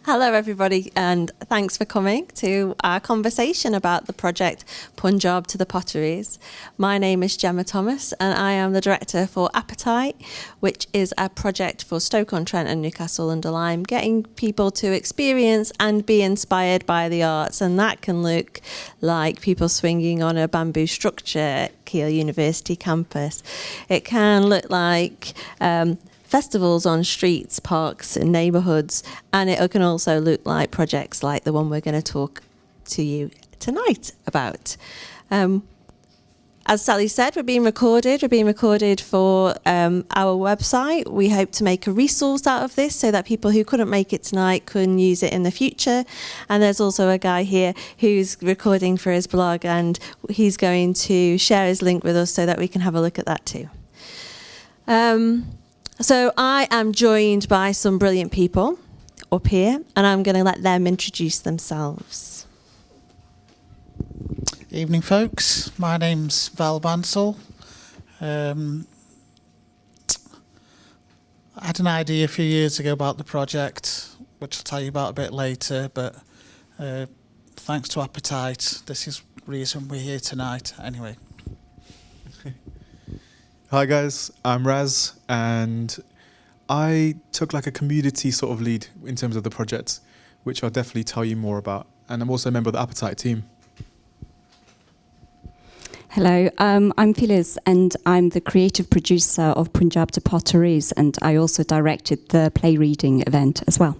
Hello everybody, and thanks for coming to our conversation about the project Punjab to the Potteries. My name is Gemma Thomas and I am the director for Appetite, which is a project for Stoke-on-Trent and Newcastle-under-Lyme, getting people to experience and be inspired by the arts, and that can look like people swinging on a bamboo structure at ArtsKeele University campus. It can look like festivals on streets, parks and neighbourhoods, and it can also look like projects like the one we're going to talk to you tonight about. As Sally said, we're being recorded for our website. We hope to make a resource out of this so that people who couldn't make it tonight can use it in the future. And there's also a guy here who's recording for his blog, and he's going to share his link with us so that we can have a look at that too. So I am joined by some brilliant people up here, and I'm going to let them introduce themselves. Evening, folks. My name's Val Bansell. I had an idea a few years ago about the project, which I'll tell you about a bit later, but thanks to Appetite, this is the reason we're here tonight. Anyway. Hi guys, I'm Raz, and I took like a community sort of lead in terms of the project, which I'll definitely tell you more about. And I'm also a member of the Appetite team. Hello, I'm Phyllis, and I'm the creative producer of Punjab to Potteries, and I also directed the play reading event as well.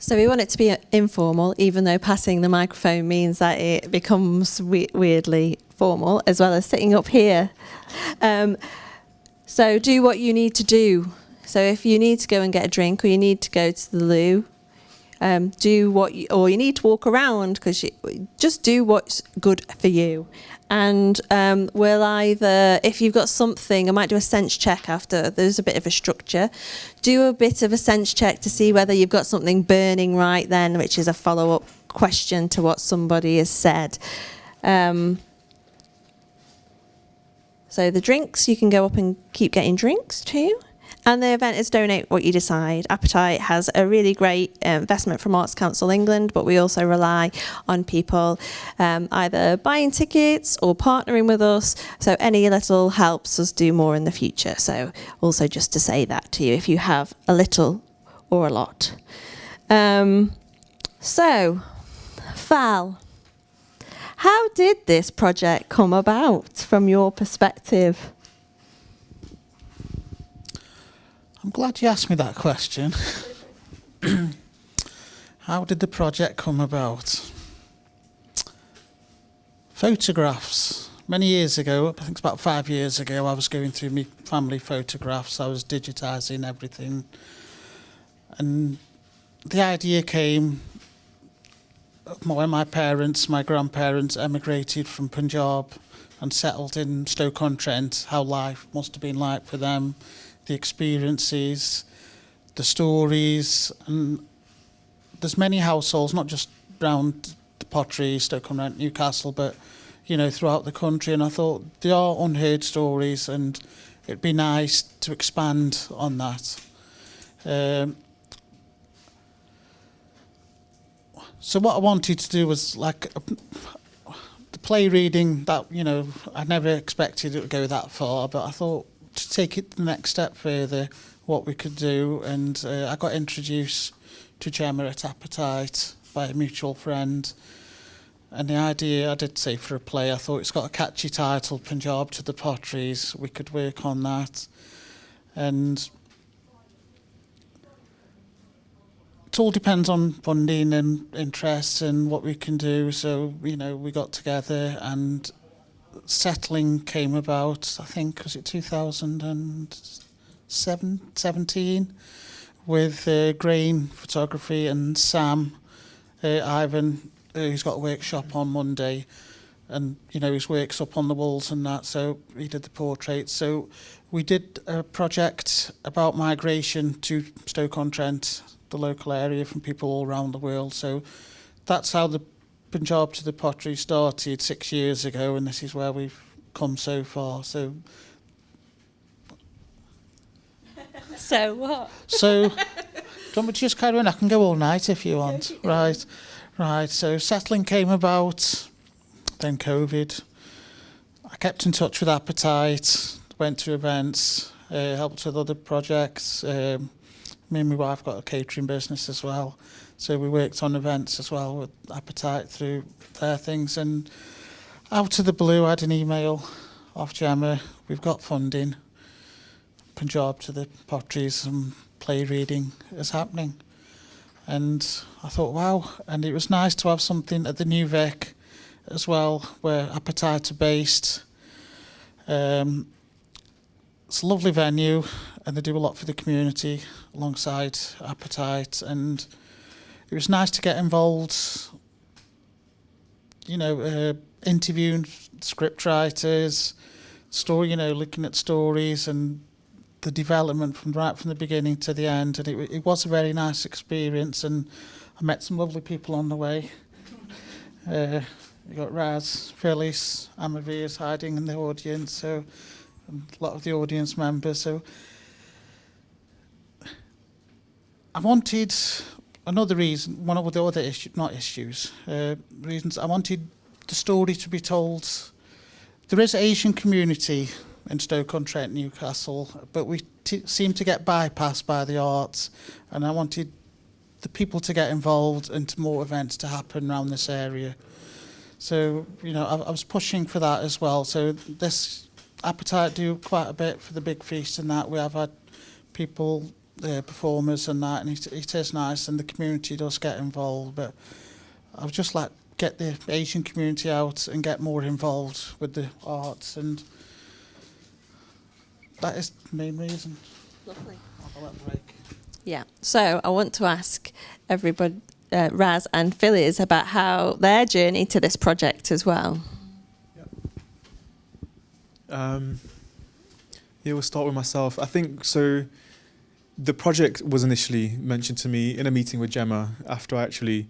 So we want it to be informal, even though passing the microphone means that it becomes weirdly formal, as well as sitting up here. So do what you need to do. So if you need to go and get a drink, or you need to go to the loo, or you need to walk around, because just do what's good for you. And we'll either, if you've got something, I might do a sense check after. There's a bit of a structure. Do a bit of a sense check to see whether you've got something burning right then, which is a follow-up question to what somebody has said. So the drinks, you can go up and keep getting drinks too. And the event is donate what you decide. Appetite has a really great investment from Arts Council England, but we also rely on people either buying tickets or partnering with us. So any little helps us do more in the future. So also just to say that to you, if you have a little or a lot. So, Val, how did this project come about from your perspective? I'm glad you asked me that question. How did the project come about? Photographs. Many years ago, I think it's about 5 years ago, I was going through my family photographs. I was digitising everything. And the idea came when my grandparents emigrated from Punjab and settled in Stoke-on-Trent, how life must have been like for them. The experiences, the stories, and there's many households, not just around the Potteries, Stoke-on-Trent, Newcastle, but throughout the country. And I thought they are unheard stories, and it'd be nice to expand on that. So what I wanted to do was like the play reading that I never expected it would go that far, but I thought, to take it the next step further, what we could do, and I got introduced to Gemma at Appetite by a mutual friend, and the idea, I did say for a play, I thought it's got a catchy title, Punjab to the Potteries, we could work on that, and it all depends on funding and interest and what we can do. So we got together, and settling came about, I think, was it 2017, with Grain Photography and Sam Ivan, who's got a workshop on Monday, and his work's up on the walls and that, so he did the portraits. So we did a project about migration to Stoke-on-Trent, the local area, from people all around the world. So that's how the Punjab to the Pottery started 6 years ago, and this is where we've come so far. So So what? So, do you want me to just carry on? I can go all night if you want. Right. So settling came about, then COVID. I kept in touch with Appetite, went to events, helped with other projects. Me and my wife got a catering business as well. So we worked on events as well with Appetite through their things. And out of the blue, I had an email off Gemma. We've got funding. Punjab to the Potteries and play reading is happening. And I thought, wow. And it was nice to have something at the New Vic as well, where Appetite are based. It's a lovely venue, and they do a lot for the community alongside Appetite. And it was nice to get involved, interviewing script writers, looking at stories and the development from the beginning to the end. And it was a very nice experience, and I met some lovely people on the way. You got Raz, Phyllis, Amavia's hiding in the audience, so and a lot of the audience members. So I wanted another reason, one of the other reasons, I wanted the story to be told. There is an Asian community in Stoke-on-Trent and Newcastle, but we seem to get bypassed by the arts, and I wanted the people to get involved and more events to happen around this area. So, I was pushing for that as well. So this Appetite do quite a bit for the big feast and that. We have had people, performers and that, and it is nice, and the community does get involved. But I would just like get the Asian community out and get more involved with the arts, and that is the main reason. Lovely. I'll let break. Yeah. So I want to ask everybody, Raz and Phyllis, about how their journey to this project as well. We'll start with myself. I think so. The project was initially mentioned to me in a meeting with Gemma after I actually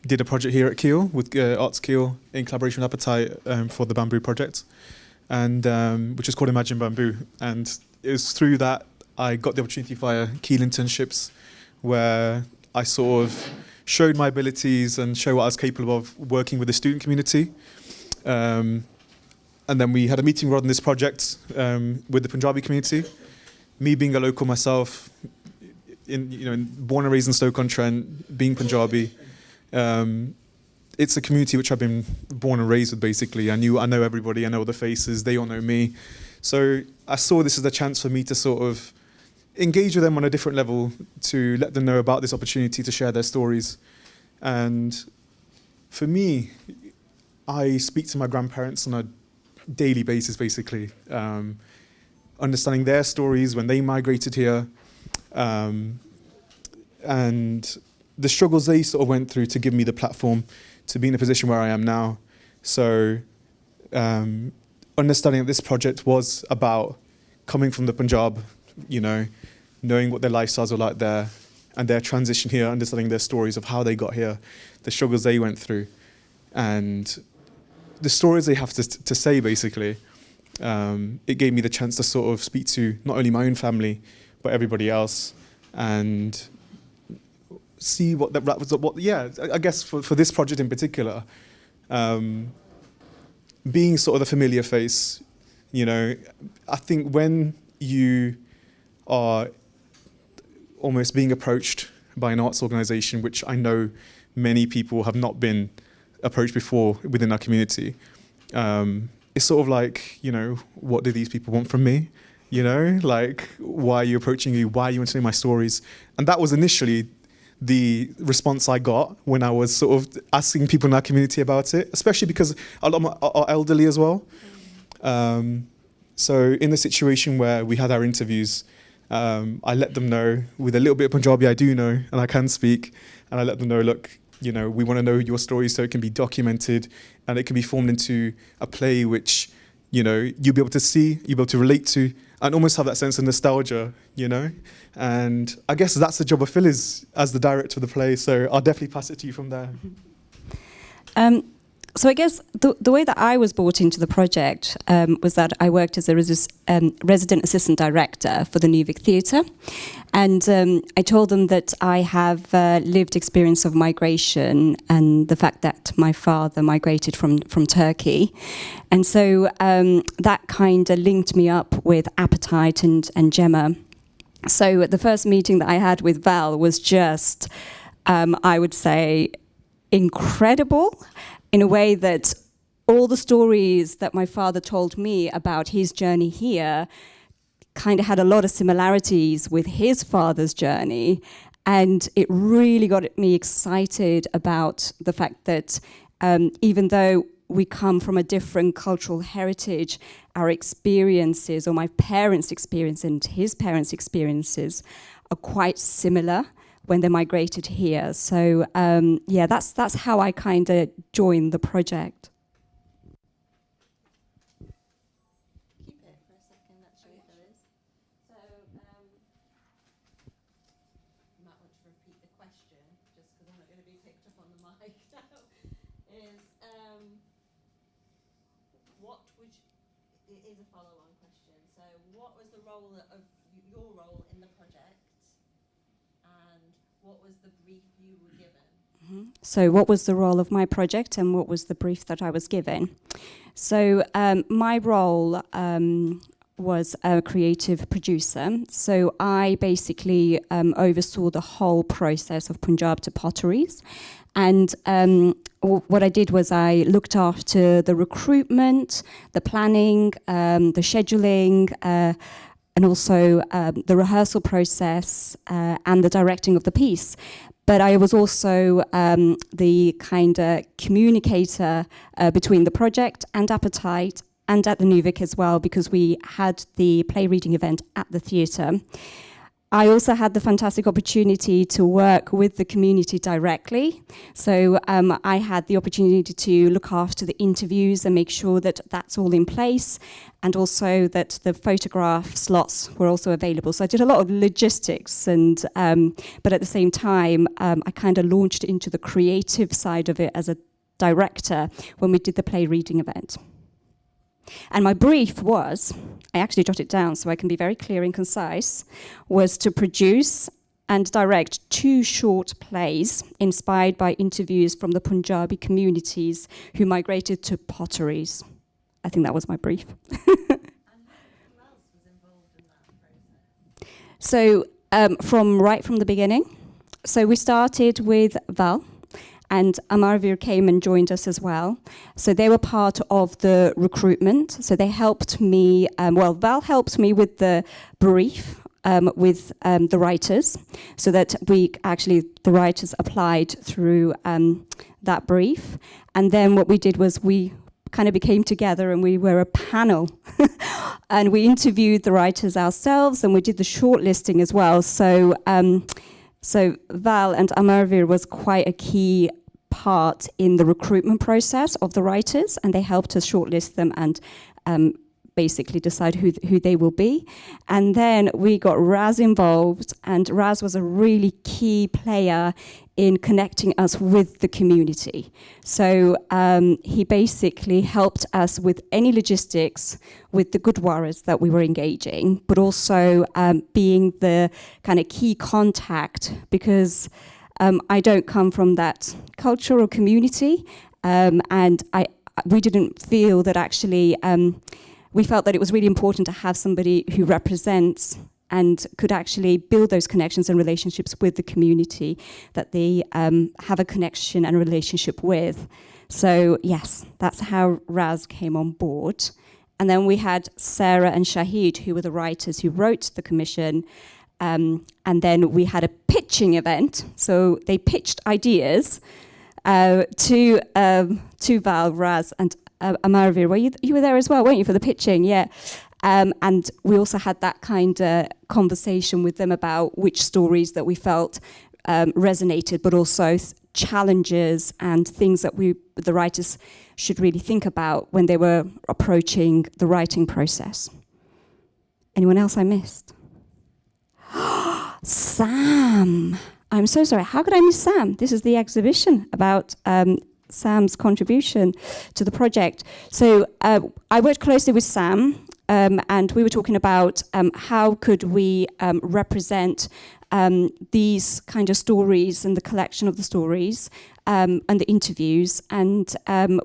did a project here at Keele with ArtsKeele in collaboration with Appetite for the Bamboo project, and which is called Imagine Bamboo. And it was through that I got the opportunity via Keele internships, where I sort of showed my abilities and show what I was capable of working with the student community. And then we had a meeting rather than this project with the Punjabi community. Me being a local myself, born and raised in Stoke-on-Trent, being Punjabi, it's a community which I've been born and raised with. Basically, I know everybody, I know the faces, they all know me. So I saw this as a chance for me to sort of engage with them on a different level, to let them know about this opportunity to share their stories. And for me, I speak to my grandparents on a daily basis, basically, understanding their stories when they migrated here, and the struggles they sort of went through to give me the platform to be in a position where I am now. So understanding that this project was about coming from the Punjab, knowing what their lifestyles were like there, and their transition here, understanding their stories of how they got here, the struggles they went through, and the stories they have to say, basically. It gave me the chance to sort of speak to not only my own family, but everybody else, and see what that was. I guess for this project in particular, being sort of the familiar face, I think when you are almost being approached by an arts organisation, which I know many people have not been approached before within our community, it's sort of like, what do these people want from me? Like, why are you approaching me? Why are you want to know my stories? And that was initially the response I got when I was sort of asking people in our community about it, especially because a lot of them are elderly as well. So in the situation where we had our interviews, I let them know, with a little bit of Punjabi I do know and I can speak, and I let them know, look, we want to know your story so it can be documented and it can be formed into a play which, you'll be able to see, you'll be able to relate to, and almost have that sense of nostalgia, And I guess that's the job of Phyllis as the director of the play, so I'll definitely pass it to you from there. So I guess the way that I was brought into the project was that I worked as a resident assistant director for the New Vic Theatre. And I told them that I have lived experience of migration and the fact that my father migrated from Turkey. And so that kind of linked me up with Appetite and Gemma. So the first meeting that I had with Val was just, I would say, incredible, in a way that all the stories that my father told me about his journey here kind of had a lot of similarities with his father's journey. And it really got me excited about the fact that even though we come from a different cultural heritage, our experiences, or my parents' experience and his parents' experiences, are quite similar when they migrated here. So yeah, that's how I kind of joined the project. Keep it for a second, let's show you there is. So you might want to repeat the question, just because I'm not going to be picked up on the mic now, is what would you, it is a follow-on question, so what was the role of your role in the project? What was the brief you were given? Mm-hmm. So what was the role of my project and what was the brief that I was given? So my role was a creative producer. So I basically oversaw the whole process of Punjab to Potteries. And what I did was I looked after the recruitment, the planning, the scheduling, and also the rehearsal process and the directing of the piece. But I was also the kind of communicator between the project and Appetite and at the New Vic as well, because we had the play reading event at the theatre. I also had the fantastic opportunity to work with the community directly. So I had the opportunity to look after the interviews and make sure that that's all in place, and also that the photograph slots were also available. So I did a lot of logistics, and but at the same time, I kind of launched into the creative side of it as a director when we did the play reading event. And my brief was, I actually jotted it down so I can be very clear and concise, was to produce and direct 2 short plays inspired by interviews from the Punjabi communities who migrated to Potteries. I think that was my brief. And who else was involved in that process? So right from the beginning. So we started with Val, and Amarveer came and joined us as well. So they were part of the recruitment. So they helped me, Val helped me with the brief with the writers, so that the writers applied through that brief. And then what we did was we kind of became together and we were a panel. And we interviewed the writers ourselves and we did the shortlisting as well. So Val and Amarveer was quite a key part in the recruitment process of the writers, and they helped us shortlist them and basically decide who they will be. And then we got Raz involved, and Raz was a really key player in connecting us with the community. So he basically helped us with any logistics with the Gurdwaras that we were engaging, but also being the kind of key contact, because I don't come from that culture or community, and we didn't feel that actually, we felt that it was really important to have somebody who represents and could actually build those connections and relationships with the community that they have a connection and a relationship with. So yes, that's how Raz came on board. And then we had Sarah and Shahid, who were the writers who wrote the commission. And then we had a pitching event. So they pitched ideas to Val, Raz, and Amarveer. You were there as well, weren't you, for the pitching? Yeah. And we also had that kind of conversation with them about which stories that we felt resonated, but also challenges and things that the writers should really think about when they were approaching the writing process. Anyone else I missed? Sam. I'm so sorry. How could I miss Sam? This is the exhibition about Sam's contribution to the project. So I worked closely with Sam, and we were talking about how could we represent these kind of stories and the collection of the stories and the interviews. And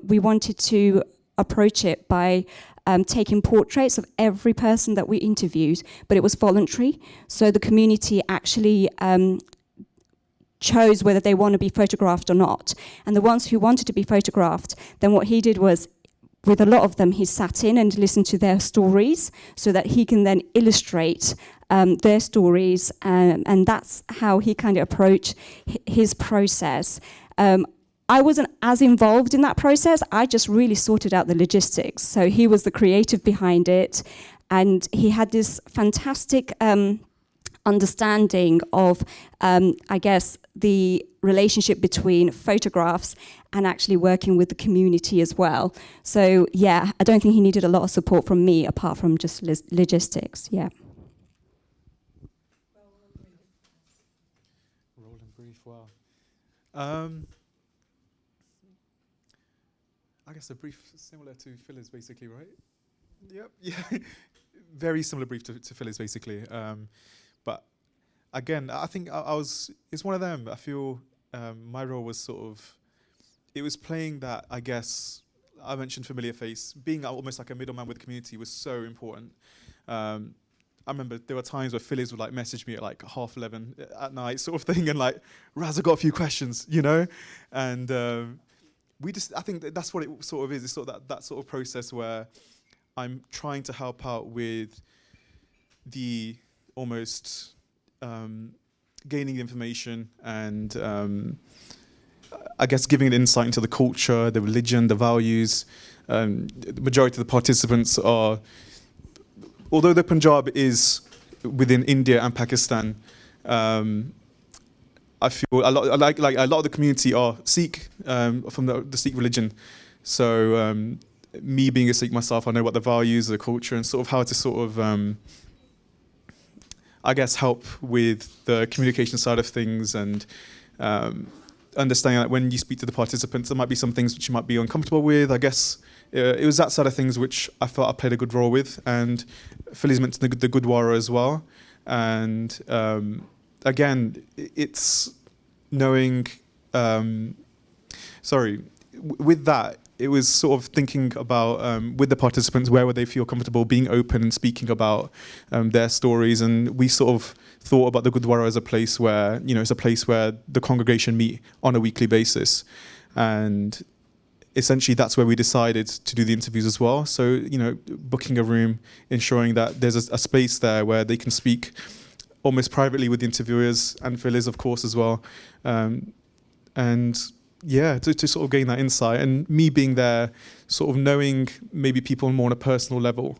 we wanted to approach it by taking portraits of every person that we interviewed, but it was voluntary. So the community actually chose whether they want to be photographed or not. And the ones who wanted to be photographed, then what he did was, with a lot of them, he sat in and listened to their stories so that he can then illustrate their stories. And that's how he kind of approached his process. I wasn't as involved in that process. I just really sorted out the logistics. So he was the creative behind it. And he had this fantastic understanding of, I guess, the relationship between photographs and actually working with the community as well. So, yeah, I don't think he needed a lot of support from me apart from just logistics, yeah. Roll and brief, wow. I guess a brief similar to Phil's, basically, right? Yep, yeah. Very similar brief to Phil's, basically. But again, I think it's one of them. I feel my role was sort of, it was playing that, I guess, I mentioned familiar face. Being almost like a middleman with the community was so important. I remember there were times where Phillies would like message me at like 11:30 at night sort of thing and like, Raz, I've got a few questions, you know? And I think that's what it sort of is. It's sort of that sort of process where I'm trying to help out with the almost gaining the information and I guess giving an insight into the culture, the religion, the values. The majority of the participants are, although the Punjab is within India and Pakistan, I feel a lot of the community are Sikh from the Sikh religion. So me being a Sikh myself, I know what the values, the culture, and sort of how to sort of I guess help with the communication side of things and understanding that when you speak to the participants, there might be some things which you might be uncomfortable with. I guess it was that side of things which I felt I played a good role with. And Philly's mentioned the Gurdwara as well. And again, it's knowing, with that, it was sort of thinking about, with the participants, where would they feel comfortable being open and speaking about their stories. And we sort of thought about the Gurdwara as a place where, it's a place where the congregation meet on a weekly basis. And essentially that's where we decided to do the interviews as well. So, booking a room, ensuring that there's a space there where they can speak almost privately with the interviewers and Phyllis, of course, as well. To sort of gain that insight, and me being there, sort of knowing maybe people more on a personal level,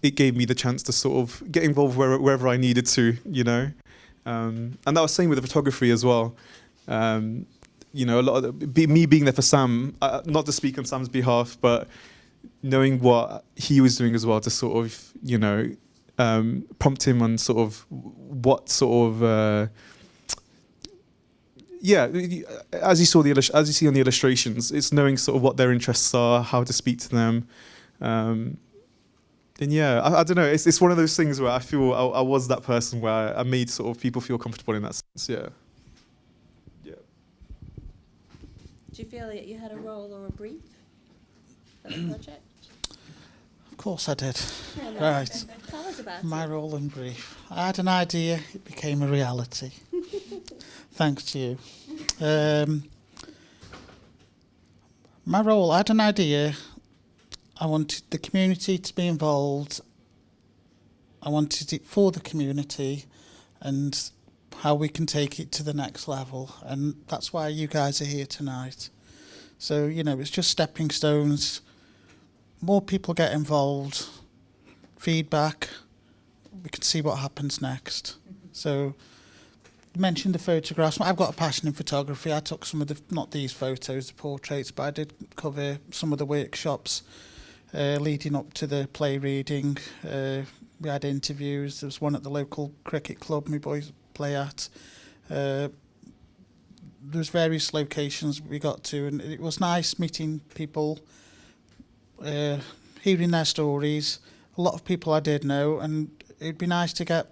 it gave me the chance to sort of get involved wherever I needed to, and that was same with the photography as well. A lot of me being there for Sam, not to speak on Sam's behalf, but knowing what he was doing as well to sort of, prompt him on sort of what sort of. As you see on the illustrations, it's knowing sort of what their interests are, how to speak to them. I don't know. It's one of those things where I feel I was that person where I made sort of people feel comfortable in that sense. Yeah. Do you feel that you had a role or a brief for the project? Of course I did. Yeah, no. Right. Tell us about My it. role and brief. I had an idea, it became a reality. Thanks to you. My role, I had an idea. I wanted the community to be involved. I wanted it for the community and how we can take it to the next level. And that's why you guys are here tonight. So, it's just stepping stones. More people get involved, feedback, we can see what happens next. So, you mentioned the photographs. I've got a passion in photography. I took some of the, not these photos, the portraits, but I did cover some of the workshops leading up to the play reading. We had interviews. There was one at the local cricket club my boys play at. there's various locations we got to, and it was nice meeting people, hearing their stories. A lot of people I did know, and it'd be nice to get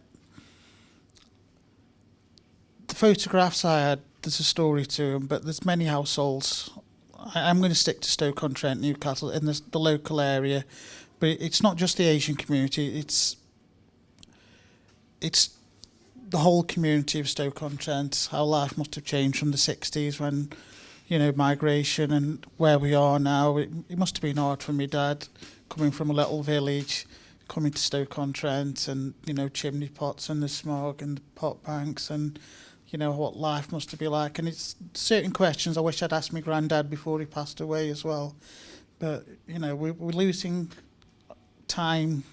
the photographs I had. There's a story to them, but there's many households. I'm going to stick to Stoke-on-Trent, Newcastle, in the local area, but it's not just the Asian community. It's the whole community of Stoke-on-Trent. How life must have changed from the 60s when, migration, and where we are now. It must have been hard for me dad, coming from a little village, coming to Stoke-on-Trent, and chimney pots and the smog and the pot banks, and what life must have been like. And it's certain questions I wish I'd asked my granddad before he passed away as well. But we're losing time.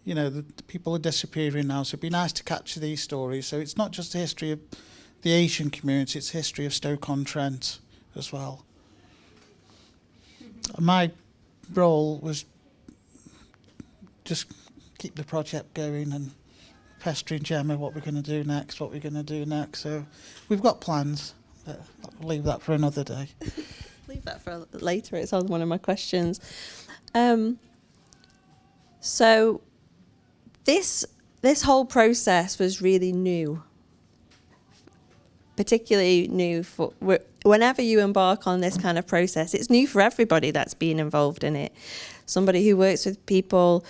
The people are disappearing now, so it'd be nice to capture these stories. So it's not just the history of the Asian community, it's the history of Stoke-on-Trent as well. My role was just keep the project going and pestering Gemma what we're going to do next. So we've got plans, but I'll leave that for another day. Leave that for later. It's on one of my questions. So this whole process was really new, particularly new for whenever you embark on this kind of process. It's new for everybody that's been involved in it. Somebody who works with people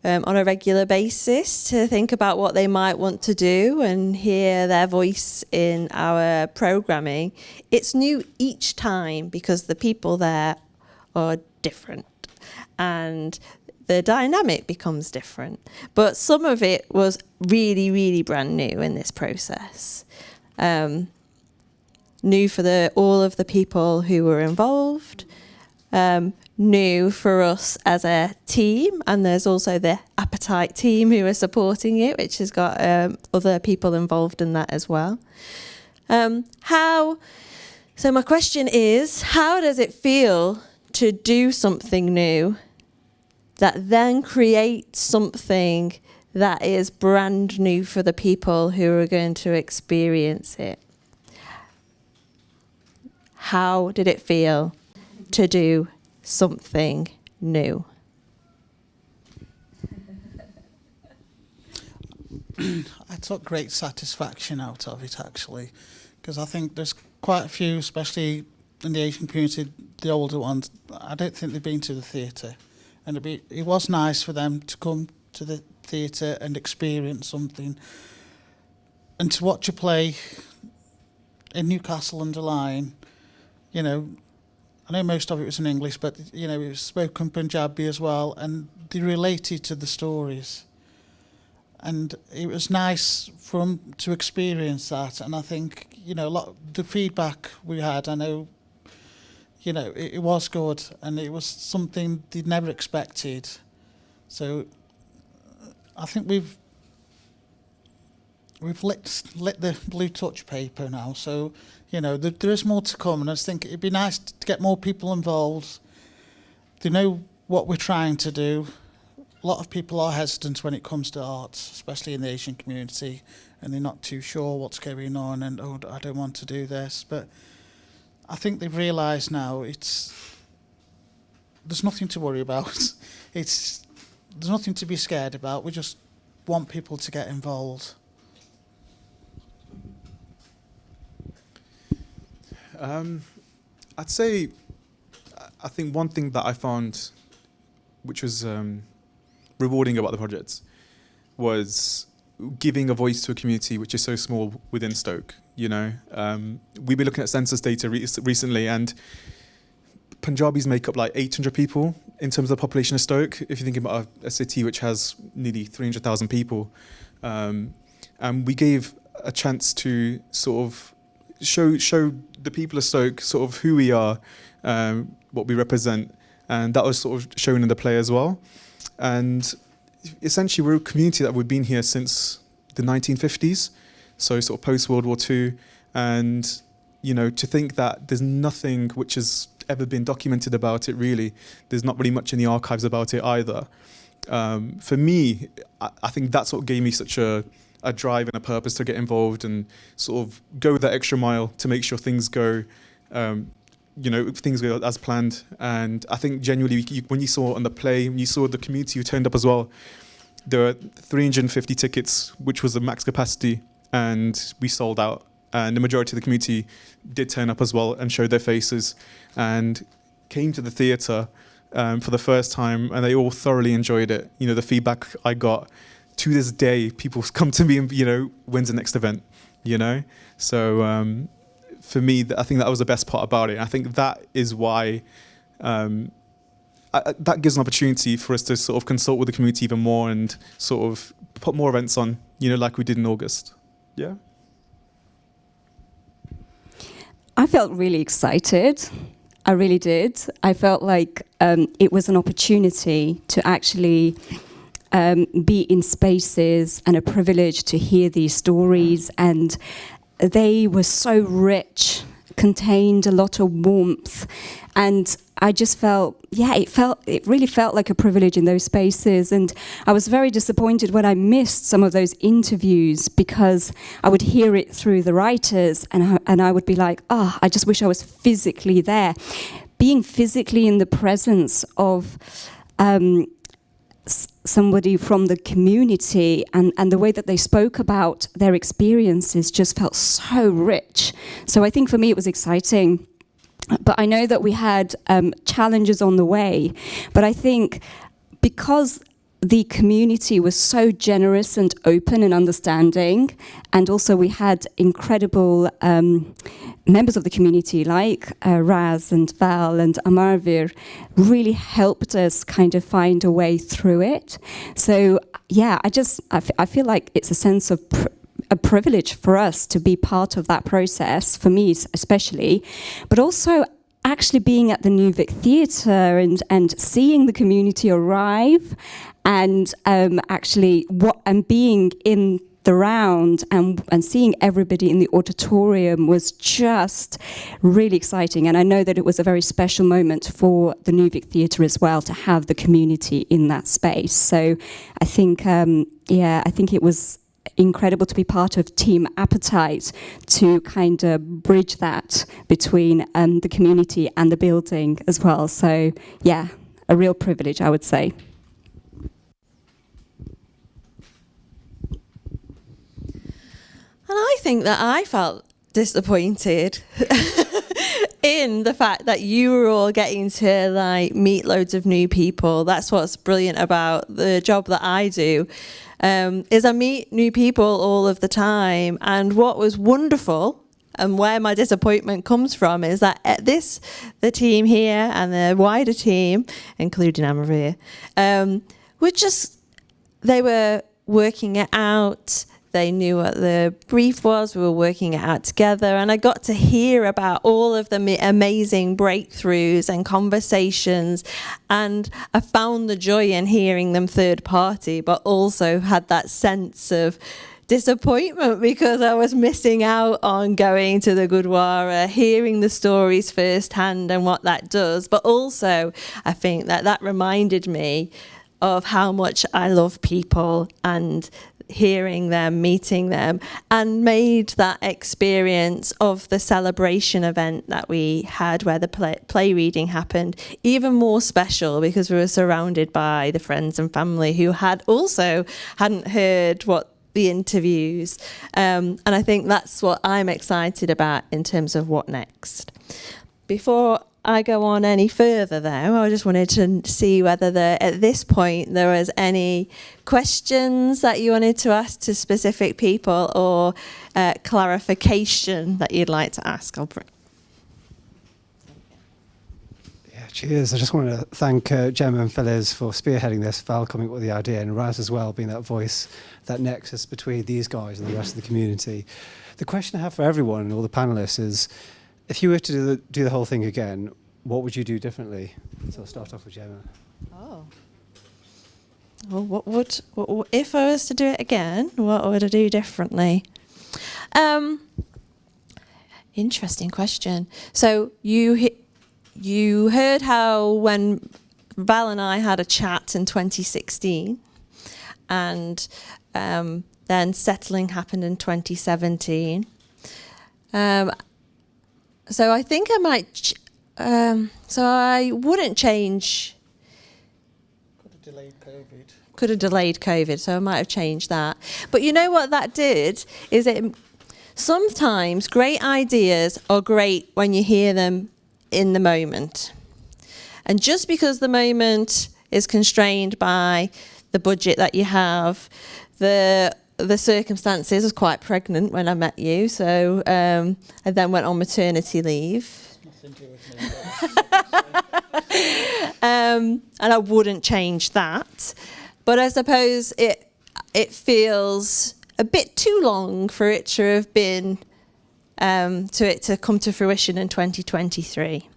on a regular basis to think about what they might want to do and hear their voice in our programming. It's new each time because the people there are different and the dynamic becomes different. But some of it was really, really brand new in this process. New for all of the people who were involved. New for us as a team, and there's also the Appetite team who are supporting it, which has got other people involved in that as well. So my question is, how does it feel to do something new that then creates something that is brand new for the people who are going to experience it? How did it feel to do something new? I took great satisfaction out of it, actually, because I think there's quite a few, especially in the Asian community, the older ones, I don't think they've been to the theatre. And it was nice for them to come to the theatre and experience something. And to watch a play in Newcastle-under-Lyme, I know most of it was in English, but it was spoken Punjabi as well, and they related to the stories. And it was nice for them to experience that. And I think, a lot the feedback we had, I know, it was good, and it was something they'd never expected. So I think we've lit the blue touch paper now. So there is more to come, and I just think it'd be nice to get more people involved. They know what we're trying to do. A lot of people are hesitant when it comes to arts, especially in the Asian community, and they're not too sure what's going on, and I don't want to do this. But I think they've realised now there's nothing to worry about. There's nothing to be scared about. We just want people to get involved. I'd say, I think one thing that I found, which was rewarding about the project, was giving a voice to a community which is so small within Stoke. We've been looking at census data recently, and Punjabis make up like 800 people in terms of the population of Stoke. If you're thinking about a city which has nearly 300,000 people, and we gave a chance to sort of show the people of Stoke sort of who we are, what we represent, and that was sort of shown in the play as well. And essentially, we're a community that we've been here since the 1950s, so sort of post World War II, and to think that there's nothing which has ever been documented about it. Really, there's not really much in the archives about it either. For me, I think that's what gave me such a a drive and a purpose to get involved and sort of go that extra mile to make sure things go, things go as planned. And I think genuinely, when you saw on the play, when you saw the community who turned up as well, there were 350 tickets, which was the max capacity, and we sold out. And the majority of the community did turn up as well and showed their faces and came to the theatre for the first time, and they all thoroughly enjoyed it. The feedback I got, to this day, people come to me and, when's the next event, So for me, I think that was the best part about it. I think that is why that gives an opportunity for us to sort of consult with the community even more and sort of put more events on, like we did in August. Yeah. I felt really excited. I really did. I felt like it was an opportunity to actually be in spaces and a privilege to hear these stories. And they were so rich, contained a lot of warmth. And I just felt, it really felt like a privilege in those spaces. And I was very disappointed when I missed some of those interviews, because I would hear it through the writers and I would be like, I just wish I was physically there. Being physically in the presence of somebody from the community and the way that they spoke about their experiences just felt so rich. So I think for me it was exciting. But I know that we had challenges on the way. But I think because the community was so generous and open and understanding, and also we had incredible members of the community like Raz and Val and Amarvir, really helped us kind of find a way through it. So yeah, I feel like it's a sense of a privilege for us to be part of that process, for me especially, but also actually being at the New Vic Theatre and seeing the community arrive and being in the round and seeing everybody in the auditorium was just really exciting. And I know that it was a very special moment for the New Vic Theatre as well to have the community in that space. So I think, I think it was incredible to be part of Team Appetite to kind of bridge that between the community and the building as well. So yeah, a real privilege, I would say. And I think that I felt disappointed in the fact that you were all getting to meet loads of new people. That's what's brilliant about the job that I do. Is I meet new people all of the time, and what was wonderful and where my disappointment comes from is that the team here and the wider team, including Amarvir, they were working it out. They knew what the brief was. We were working it out together. And I got to hear about all of the amazing breakthroughs and conversations. And I found the joy in hearing them third party, but also had that sense of disappointment because I was missing out on going to the Gurdwara, hearing the stories firsthand and what that does. But also, I think that reminded me of how much I love people and hearing them, meeting them, and made that experience of the celebration event that we had where the play reading happened even more special, because we were surrounded by the friends and family who hadn't heard what the interviews. And I think that's what I'm excited about in terms of what next. Before I go on any further, though, I just wanted to see whether at this point there was any questions that you wanted to ask to specific people or clarification that you'd like to ask. Cheers. I just want to thank Gemma and Feliz for spearheading this, Val coming up with the idea, and Raz as well, being that voice, that nexus between these guys and the rest of the community. The question I have for everyone and all the panellists is, if you were to do the whole thing again, what would you do differently? So I'll start off with Gemma. Oh. Well, if I was to do it again, what would I do differently? Interesting question. So you heard how when Val and I had a chat in 2016, and Then settling happened in 2017. So I think I might. So I wouldn't change. Could have delayed COVID. Could have delayed COVID, so I might have changed that. But you know what that did is it. Sometimes great ideas are great when you hear them in the moment. And just because the moment is constrained by the budget that you have, the circumstances, I was quite pregnant when I met you, so I then went on maternity leave. Nothing to do with me. And I wouldn't change that. But I suppose it feels a bit too long for it to have been to come to fruition in 2023.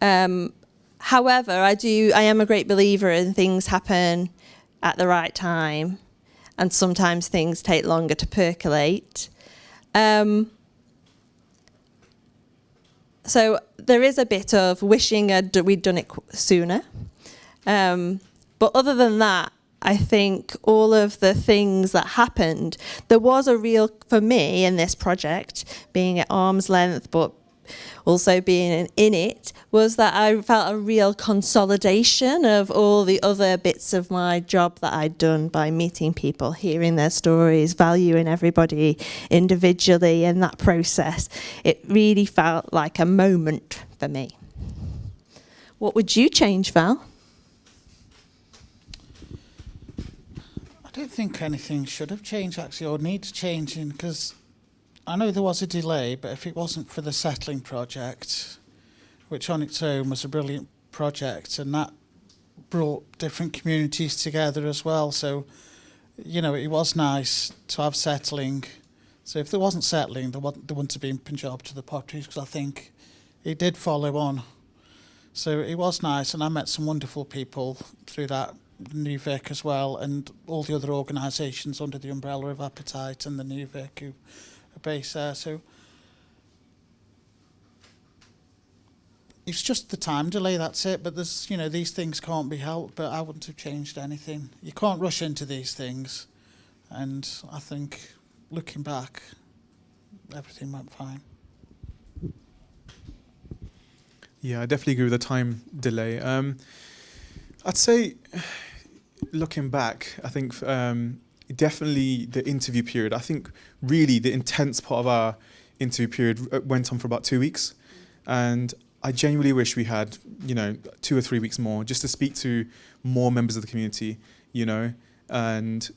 However, I am a great believer in things happen at the right time, and sometimes things take longer to percolate. So there is a bit of wishing we'd done it sooner. But other than that, I think all of the things that happened, there was a real, for me in this project, being at arm's length, but also being in it, was that I felt a real consolidation of all the other bits of my job that I'd done by meeting people, hearing their stories, valuing everybody individually in that process. It really felt like a moment for me. What would you change, Val? I don't think anything should have changed, actually, or needs changing, because I know there was a delay, but if it wasn't for the settling project, which on its own was a brilliant project, and that brought different communities together as well. So, you know, it was nice to have settling. So if there wasn't settling, there wouldn't have been Punjab to the Potteries, because I think it did follow on. So it was nice, and I met some wonderful people through that, New Vic as well, and all the other organisations under the umbrella of Appetite and the New Vic who are based there. So it's just the time delay, that's it. But there's, you know, these things can't be helped, but I wouldn't have changed anything. You can't rush into these things, and I think looking back, everything went fine. Yeah, I definitely agree with the time delay. I'd say, looking back, I think definitely the interview period. I think really the intense part of our interview period went on for about 2 weeks, and I genuinely wish we had, you know, 2 or 3 weeks more just to speak to more members of the community, you know, and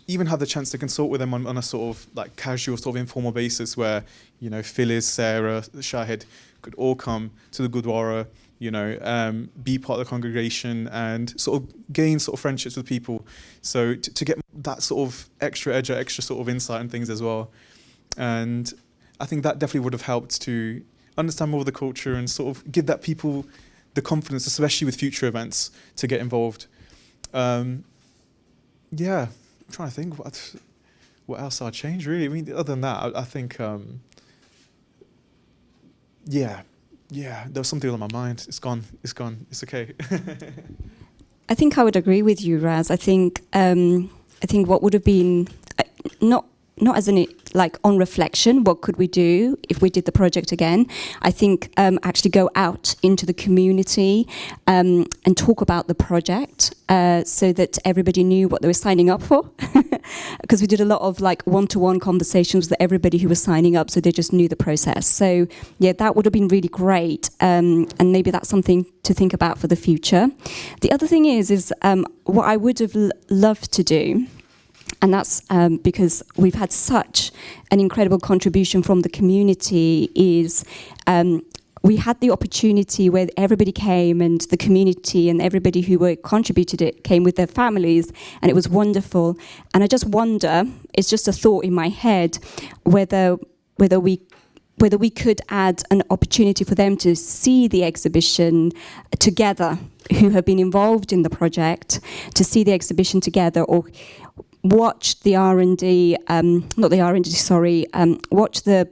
even have the chance to consult with them on a sort of like casual, sort of informal basis where, you know, Phyllis, Sarah, Shahid could all come to the Gurdwara, you know, be part of the congregation and sort of gain sort of friendships with people. So to get that sort of extra edge, extra sort of insight and things as well. And I think that definitely would have helped to understand more of the culture and sort of give that people the confidence, especially with future events, to get involved. Yeah, I'm trying to think what else I'd change really. I mean, other than that, I think, yeah, there was something on my mind. It's gone, it's okay. I think I would agree with you, Raz. I think what would have been not as in like on reflection, what could we do if we did the project again? I think actually go out into the community and talk about the project so that everybody knew what they were signing up for. Because we did a lot of like one-to-one conversations with everybody who was signing up, so they just knew the process. So yeah, that would have been really great, and maybe that's something to think about for the future. The other thing is what I would have loved to do. And that's because we've had such an incredible contribution from the community, is we had the opportunity where everybody came, and the community and everybody who were contributed it came with their families, and it was wonderful. And I just wonder, it's just a thought in my head, whether we could add an opportunity for them to see the exhibition together, who have been involved in the project, to see the exhibition together, or watch the R&D, watch the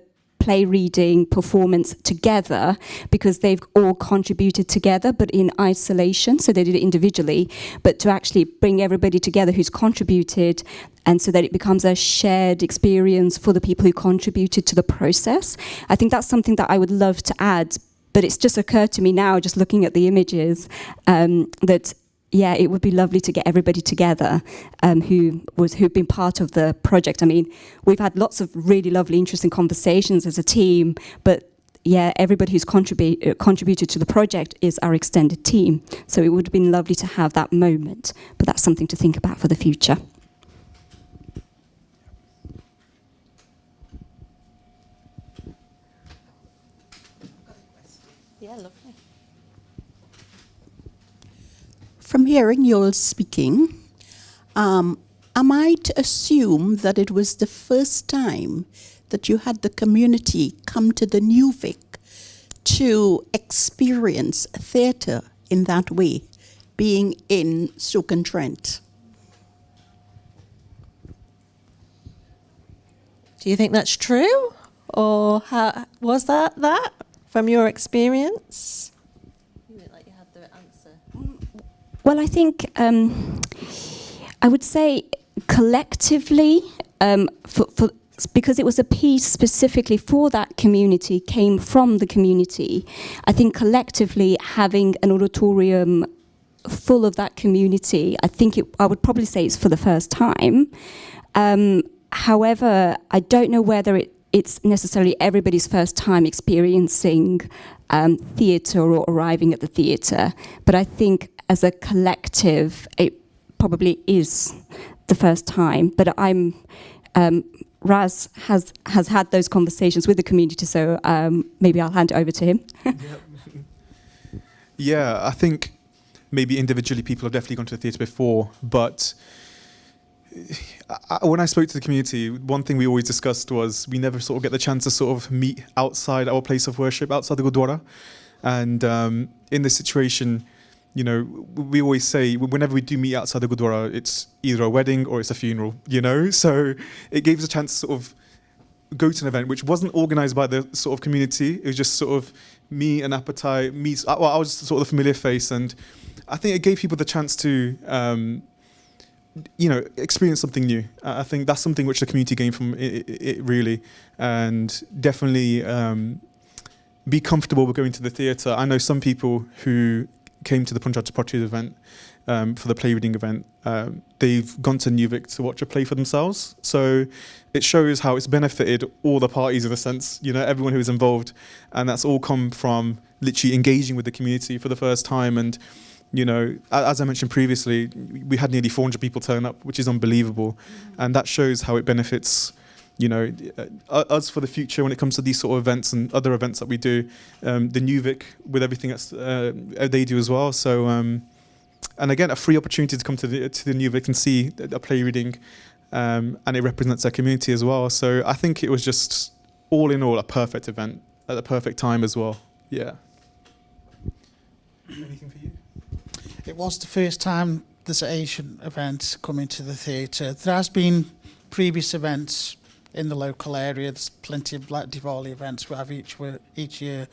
play reading performance together, because they've all contributed together but in isolation, so they did it individually, but to actually bring everybody together who's contributed, and so that it becomes a shared experience for the people who contributed to the process. I think that's something that I would love to add, but it's just occurred to me now, just looking at the images, that yeah, it would be lovely to get everybody together who've been part of the project. I mean, we've had lots of really lovely, interesting conversations as a team, but yeah, everybody who's contributed to the project is our extended team. So it would have been lovely to have that moment, but that's something to think about for the future. Yeah, lovely. From hearing you all speaking, am I to assume that it was the first time that you had the community come to the New Vic to experience theatre in that way, being in Stoke-on-Trent? Do you think that's true? Or how was that from your experience? You look like you had the answer. Well, I think I would say collectively, because it was a piece specifically for that community, came from the community. I think collectively having an auditorium full of that community, I would probably say it's for the first time. However, I don't know whether it's necessarily everybody's first time experiencing theatre or arriving at the theatre, but I think as a collective, it probably is the first time. But Raz has had those conversations with the community, so maybe I'll hand it over to him. Yeah, I think maybe individually people have definitely gone to the theatre before, but when I spoke to the community, one thing we always discussed was we never sort of get the chance to sort of meet outside our place of worship, outside the Gurdwara. And in this situation, you know, we always say whenever we do meet outside the Gurdwara, it's either a wedding or it's a funeral, you know? So it gave us a chance to sort of go to an event which wasn't organised by the sort of community. It was just sort of me and Appetite, I was sort of the familiar face, and I think it gave people the chance to experience something new. I think that's something which the community gained from it really, and definitely be comfortable with going to the theatre. I know some people who came to the Punjab to Potteries event for the play reading event. They've gone to New Vic to watch a play for themselves. So it shows how it's benefited all the parties in a sense, you know, everyone who was involved, and that's all come from literally engaging with the community for the first time. And you know, as I mentioned previously, we had nearly 400 people turn up, which is unbelievable. And that shows how it benefits, you know, us for the future when it comes to these sort of events and other events that we do. The New Vic with everything that's they do as well. So, and again, a free opportunity to come to the New Vic and see a play reading, and it represents our community as well. So I think it was just all in all a perfect event at the perfect time as well. Yeah. Anything for you? It was the first time there's an Asian event coming to the theatre. There has been previous events in the local area. There's plenty of Black Diwali events we have each year.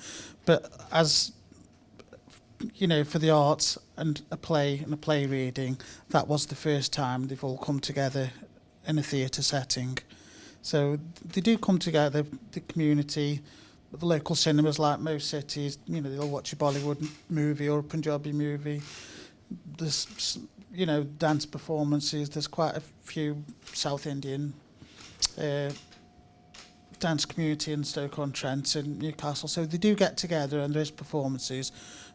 But as you know, for the arts and a play reading, that was the first time they've all come together in a theatre setting. So they do come together, the community, the local cinemas like most cities, you know, they'll watch a Bollywood movie or a Punjabi movie. There's, you know, dance performances. There's quite a few South Indian dance community in Stoke-on-Trent and Newcastle. So they do get together and there's performances.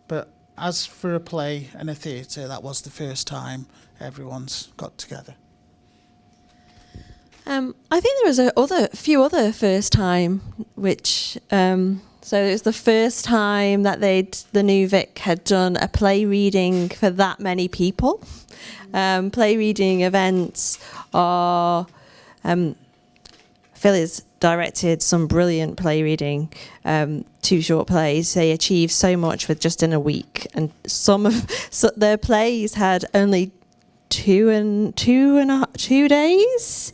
But as for a play and a theatre, that was the first time everyone's got together. I think there was a few other first time, which so it was the first time that the New Vic had done a play reading for that many people. Play reading events are Phyllis directed some brilliant play reading, 2 short plays. They achieved so much with just in a week, and some of their plays had only 2 days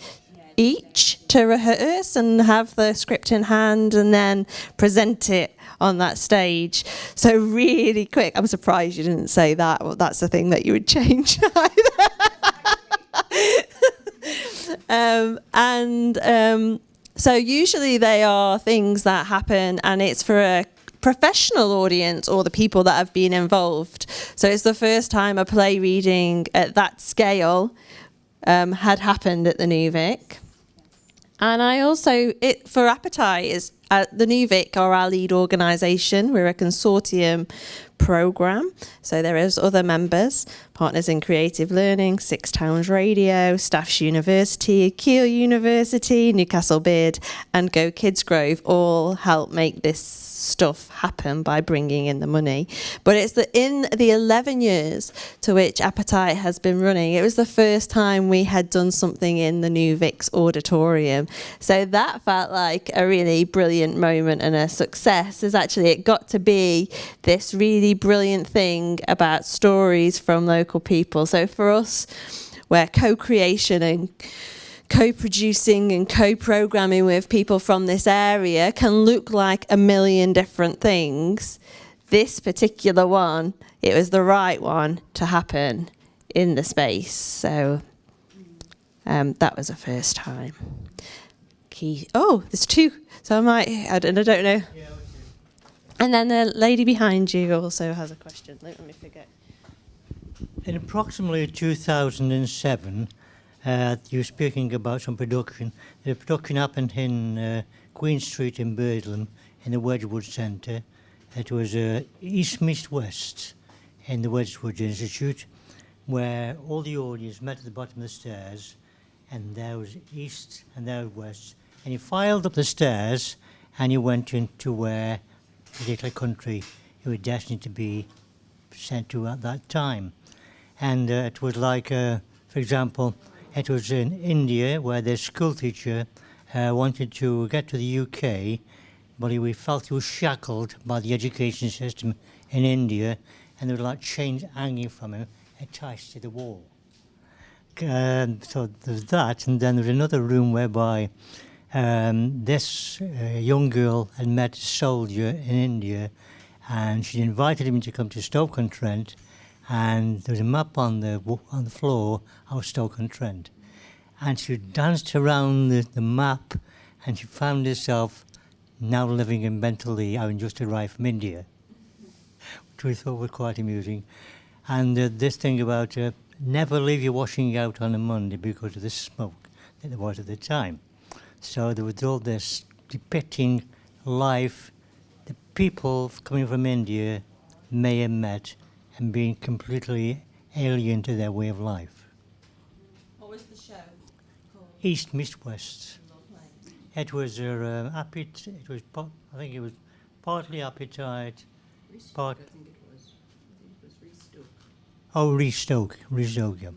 each. to rehearse and have the script in hand and then present it on that stage. So really quick. I'm surprised you didn't say that. Well, that's the thing that you would change. So usually they are things that happen and it's for a professional audience or the people that have been involved. So it's the first time a play reading at that scale had happened at the New Vic. And I also, for Appetite, is the New Vic are our lead organisation. We're a consortium programme. So there is other members, Partners in Creative Learning, Six Towns Radio, Staffs University, ArtsKeele University, Newcastle Bid and Go Kids Grove all help make this stuff happen by bringing in the money. But it's in the 11 years to which Appetite has been running, it was the first time we had done something in the New Vic's auditorium. So that felt like a really brilliant moment and a success. Is actually it got to be this really brilliant thing about stories from local people. So for us, where co-creation and co-producing and co-programming with people from this area can look like a million different things. This particular one, it was the right one to happen in the space. So that was the first time. There's two. So I don't know. And then the lady behind you also has a question. Let me forget. In approximately 2007, you were speaking about some production. The production happened in Queen Street in Birdlam in the Wedgwood Centre. It was East Meets West in the Wedgwood Institute, where all the audience met at the bottom of the stairs, and there was East and there was West. And you filed up the stairs and you went into where the little country you were destined to be sent to at that time. And it was like, for example, it was in India where the school teacher wanted to get to the UK, but he felt he was shackled by the education system in India, and there were like chains hanging from him attached to the wall. So there's that, and then there's another room whereby this young girl had met a soldier in India, and she invited him to come to Stoke-on-Trent, and there was a map on the floor of Stoke-on-Trent. And she danced around the map, and she found herself now living in Bentley, having just arrived from India, which we thought was quite amusing. And this thing about never leave your washing out on a Monday because of the smoke that there was at the time. So there was all this depicting life, the people coming from India may have met and being completely alien to their way of life. What was the show called? East Meets West. It was I think it was partly Appetite, part. I think it was Restoke. Oh, Restoke, yeah.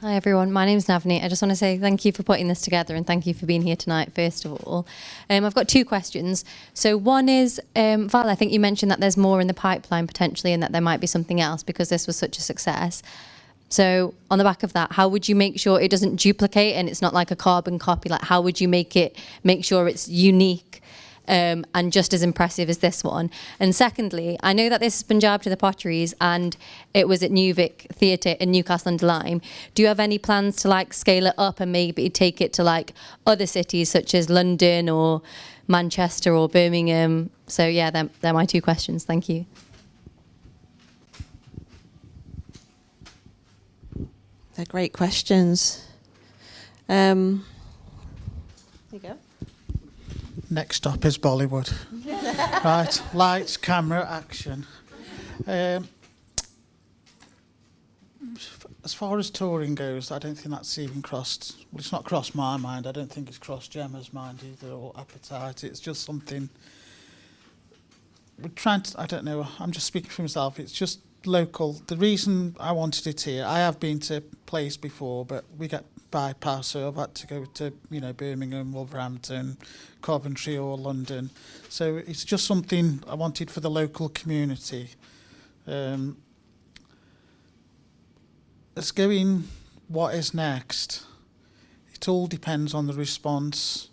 Hi everyone, my name's Navneet. I just want to say thank you for putting this together and thank you for being here tonight, first of all. I've got two questions. So one is, Val, I think you mentioned that there's more in the pipeline potentially and that there might be something else because this was such a success. So on the back of that, how would you make sure it doesn't duplicate and it's not like a carbon copy? Like how would you make sure it's unique and just as impressive as this one? And secondly, I know that this is Punjab to the Potteries and it was at New Vic Theatre in Newcastle-under-Lyme. Do you have any plans to like scale it up and maybe take it to like other cities such as London or Manchester or Birmingham? So yeah, they're my two questions. Thank you. They're great questions. There you go. Next stop is Bollywood. Right, lights, camera, action. As far as touring goes, I don't think that's even crossed. Well, it's not crossed my mind. I don't think it's crossed Gemma's mind either, or Appetite. It's just something we're trying to. I don't know. I'm just speaking for myself. It's just local. The reason I wanted it here, I have been to plays before, but we get bypass, so I've had to go to Birmingham, Wolverhampton, Coventry or London. So it's just something I wanted for the local community. It's going, what is next? It all depends on the response.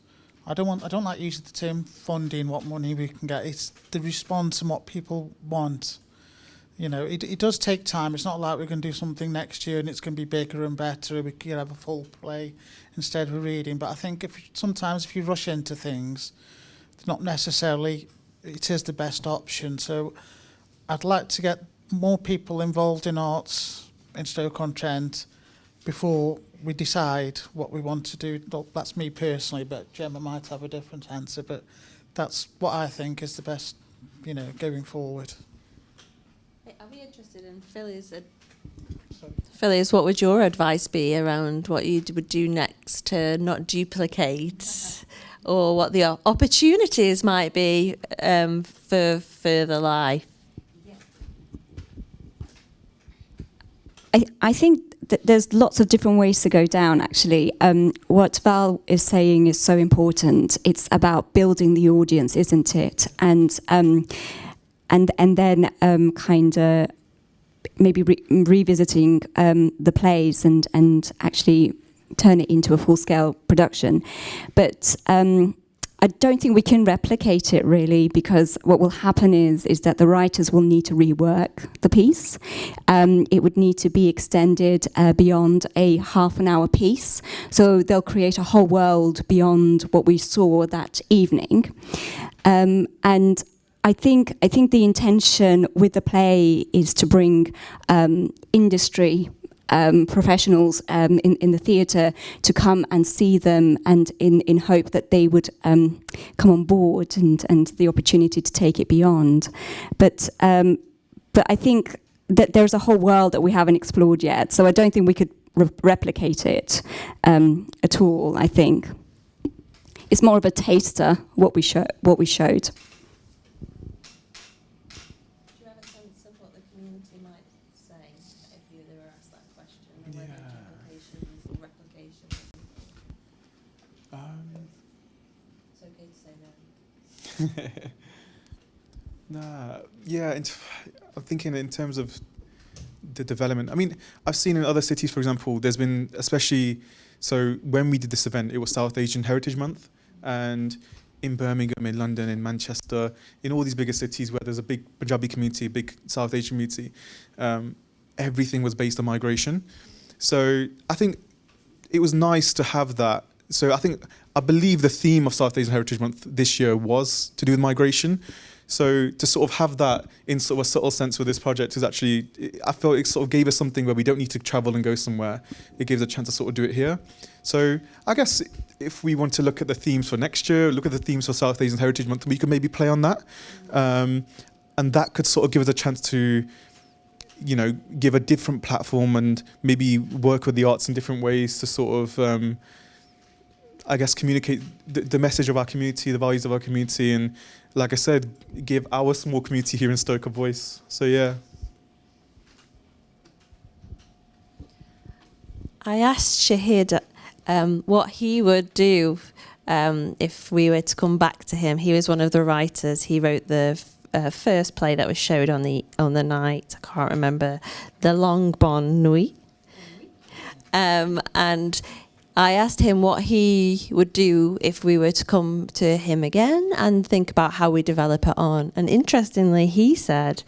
I don't like using the term funding, what money we can get. It's the response and what people want. You know, it does take time. It's not like we're going to do something next year and it's going to be bigger and better. We can have a full play instead of reading. But I think sometimes if you rush into things, it's not necessarily, it is the best option. So I'd like to get more people involved in arts in Stoke-on-Trent before we decide what we want to do. That's me personally, but Gemma might have a different answer. But that's what I think is the best, you know, going forward. Are we interested in Phyllis, what would your advice be around what you would do next to not duplicate, or what the opportunities might be for further life? I think that there's lots of different ways to go down, actually. What Val is saying is so important. It's about building the audience, isn't it? And then kind of maybe revisiting the plays and actually turn it into a full-scale production. But I don't think we can replicate it, really, because what will happen is that the writers will need to rework the piece. It would need to be extended beyond a half-an-hour piece. So they'll create a whole world beyond what we saw that evening. And I think the intention with the play is to bring industry professionals in the theatre to come and see them, and in hope that they would come on board and the opportunity to take it beyond. But I think that there's a whole world that we haven't explored yet, so I don't think we could replicate it at all. I think it's more of a taster what we showed. I'm thinking in terms of the development. I mean, I've seen in other cities, for example, there's been, especially, so when we did this event, it was South Asian Heritage Month, and in Birmingham, in London, in Manchester, in all these bigger cities where there's a big Punjabi community, a big South Asian community, everything was based on migration. So I think it was nice to have that. So I believe the theme of South Asian Heritage Month this year was to do with migration. So to sort of have that in sort of a subtle sense with this project is actually, I felt it sort of gave us something where we don't need to travel and go somewhere. It gives a chance to sort of do it here. So I guess if we want to look at the themes for next year, look at the themes for South Asian Heritage Month, we could maybe play on that. And that could sort of give us a chance to, you know, give a different platform and maybe work with the arts in different ways to sort of, I guess, communicate the message of our community, the values of our community, and like I said, give our small community here in Stoke a voice. So yeah. I asked Shahid what he would do if we were to come back to him. He was one of the writers. He wrote the first play that was showed on the night. I can't remember, the Long Bon Nuit. And I asked him what he would do if we were to come to him again and think about how we develop it on. And interestingly, he said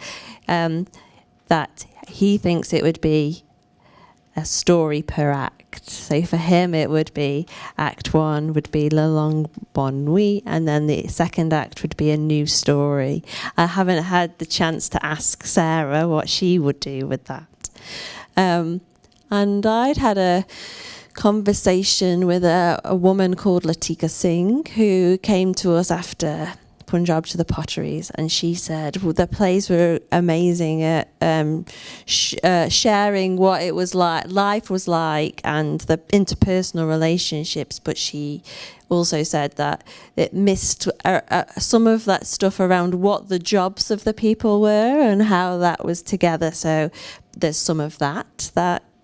that he thinks it would be a story per act. So for him, it would be Act 1 would be La Longue Bonne Nuit, and then the second act would be a new story. I haven't had the chance to ask Sarah what she would do with that. And I'd had a conversation with a woman called Latika Singh, who came to us after Punjab to the Potteries, and she said the plays were amazing at sharing what it was like, life was like, and the interpersonal relationships, but she also said that it missed some of that stuff around what the jobs of the people were and how that was together. So there's some of that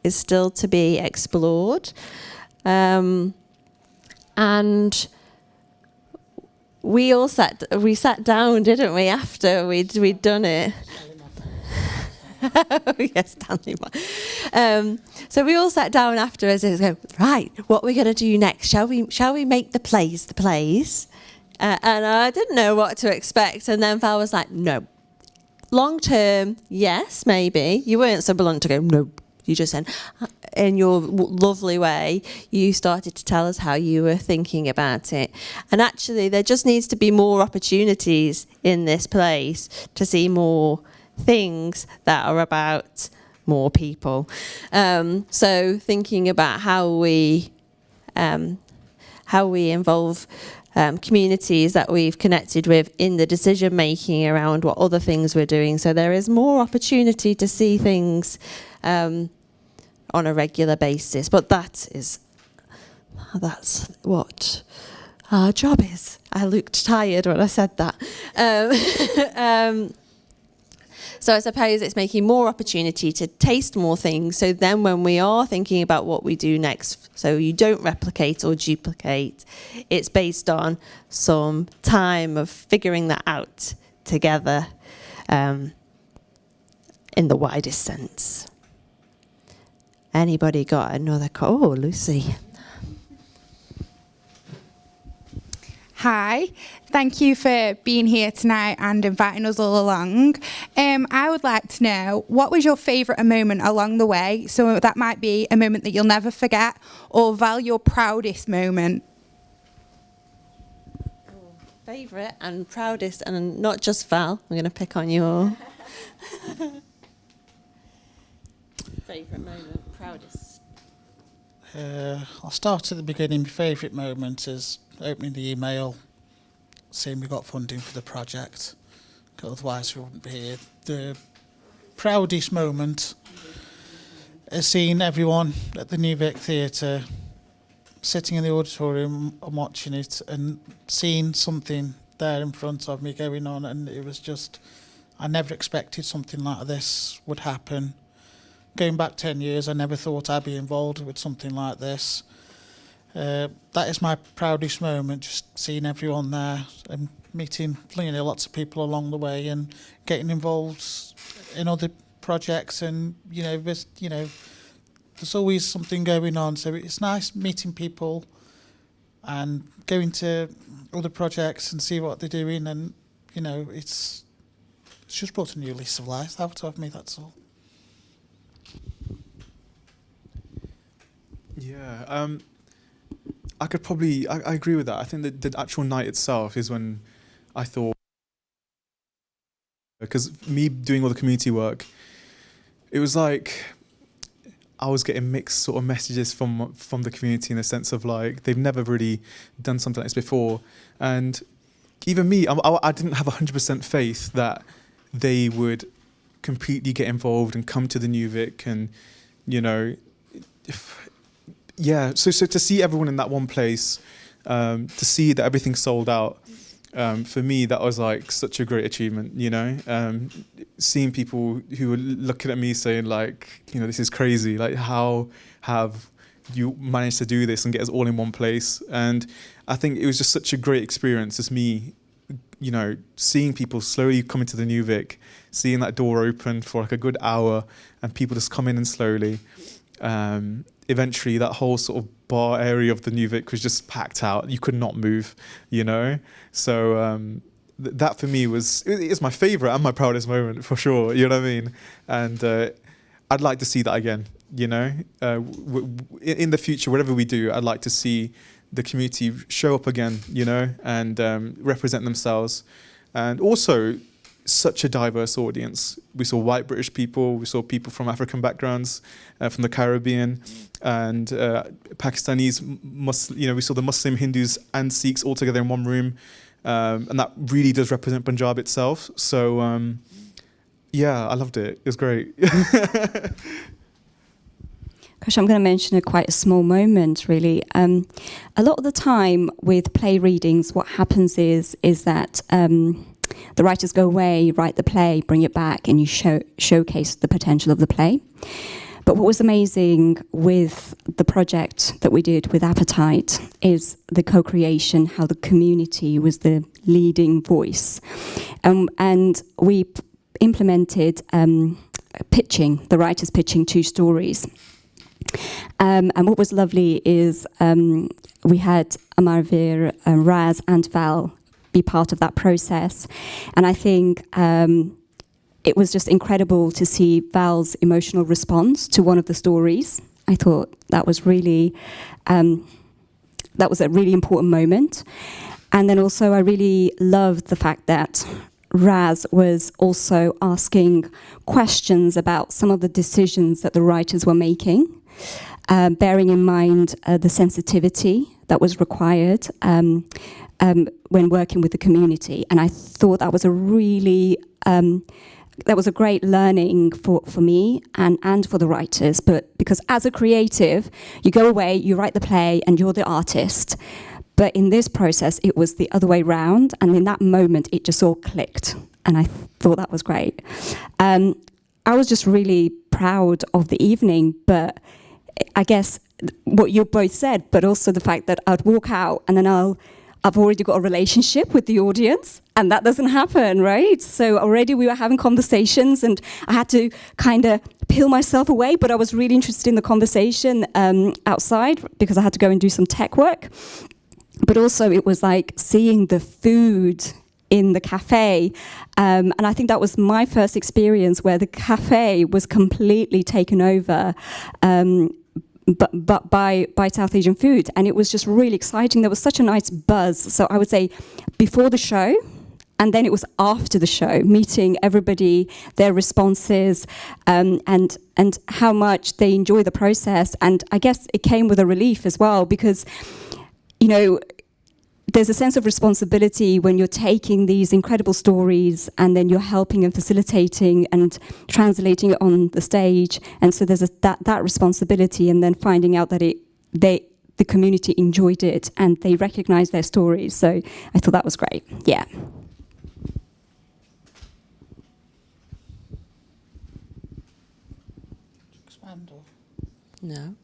is still to be explored. And we sat down, didn't we, after we'd done it? Yes, Stanley. So we all sat down afterwards and go, right, what are we going to do next? Shall we make the plays? And I didn't know what to expect. And then Val was like, no. Long term, yes, maybe. You weren't so blunt to go, no. You just said, in your lovely way, you started to tell us how you were thinking about it. And actually, there just needs to be more opportunities in this place to see more things that are about more people. So thinking about how we involve communities that we've connected with in the decision making around what other things we're doing. So there is more opportunity to see things on a regular basis. But that's what our job is. I looked tired when I said that. So I suppose it's making more opportunity to taste more things. So then when we are thinking about what we do next, so you don't replicate or duplicate, it's based on some time of figuring that out together in the widest sense. Anybody got another call? Oh, Lucy. Hi, thank you for being here tonight and inviting us all along. I would like to know, what was your favourite moment along the way? So that might be a moment that you'll never forget, or Val, your proudest moment. Favourite and proudest, and not just Val. I'm going to pick on you all. Favourite moment, proudest. I'll start at the beginning. My favourite moment is opening the email, seeing we got funding for the project. Otherwise we wouldn't be here. The proudest moment is seeing everyone at the New Vic Theatre sitting in the auditorium and watching it and seeing something there in front of me going on, and it was just, I never expected something like this would happen. Going back 10 years, I never thought I'd be involved with something like this. That is my proudest moment, just seeing everyone there and meeting lots of people along the way and getting involved in other projects, and there's always something going on, so it's nice meeting people and going to other projects and see what they're doing, and it's just brought a new lease of life out of me, that's all. Yeah, I could probably, I agree with that. I think that the actual night itself is when I thought, because me doing all the community work, it was like I was getting mixed sort of messages from the community, in the sense of like, they've never really done something like this before. And even me, I didn't have 100% faith that they would completely get involved and come to the New Vic, and yeah, so to see everyone in that one place, to see that everything sold out, for me that was like such a great achievement. Seeing people who were looking at me saying like, this is crazy. Like, how have you managed to do this and get us all in one place? And I think it was just such a great experience, just me, seeing people slowly come into the New Vic, seeing that door open for like a good hour, and people just come in and slowly. Eventually that whole sort of bar area of the New Vic was just packed out. You could not move, So that for me is my favourite and my proudest moment for sure, you know what I mean? And I'd like to see that again, in the future, whatever we do, I'd like to see the community show up again, and represent themselves. And also, such a diverse audience. We saw white British people, we saw people from African backgrounds, from the Caribbean, and Pakistanis, we saw the Muslim, Hindus and Sikhs all together in one room, and that really does represent Punjab itself. So yeah, I loved it. It was great. Gosh, I'm going to mention quite a small moment, really. A lot of the time with play readings, what happens is that the writers go away, write the play, bring it back, and you showcase the potential of the play. But what was amazing with the project that we did with Appetite is the co-creation, how the community was the leading voice. And we implemented the writers pitching 2 stories. And what was lovely is we had Amarveer, Raz and Val be part of that process. And I think it was just incredible to see Val's emotional response to one of the stories. I thought that was really, that was a really important moment. And then also I really loved the fact that Raz was also asking questions about some of the decisions that the writers were making, bearing in mind the sensitivity that was required when working with the community. And I thought that was a really, that was a great learning for me and for the writers. But because as a creative, you go away, you write the play, and you're the artist. But in this process, it was the other way round. And in that moment, it just all clicked. And I thought that was great. I was just really proud of the evening. But I guess what you both said, but also the fact that I'd walk out and then I've already got a relationship with the audience, and that doesn't happen, right? So already we were having conversations, and I had to kind of peel myself away, but I was really interested in the conversation outside because I had to go and do some tech work. But also it was like seeing the food in the cafe. And I think that was my first experience where the cafe was completely taken over but by South Asian food. And it was just really exciting. There was such a nice buzz. So I would say before the show, and then it was after the show, meeting everybody, their responses, and how much they enjoy the process. And I guess it came with a relief as well, because, you know, there's a sense of responsibility when you're taking these incredible stories and then you're helping and facilitating and translating it on the stage. And so there's that responsibility, and then finding out that the community enjoyed it and they recognized their stories. So I thought that was great. Yeah. Expand or? No.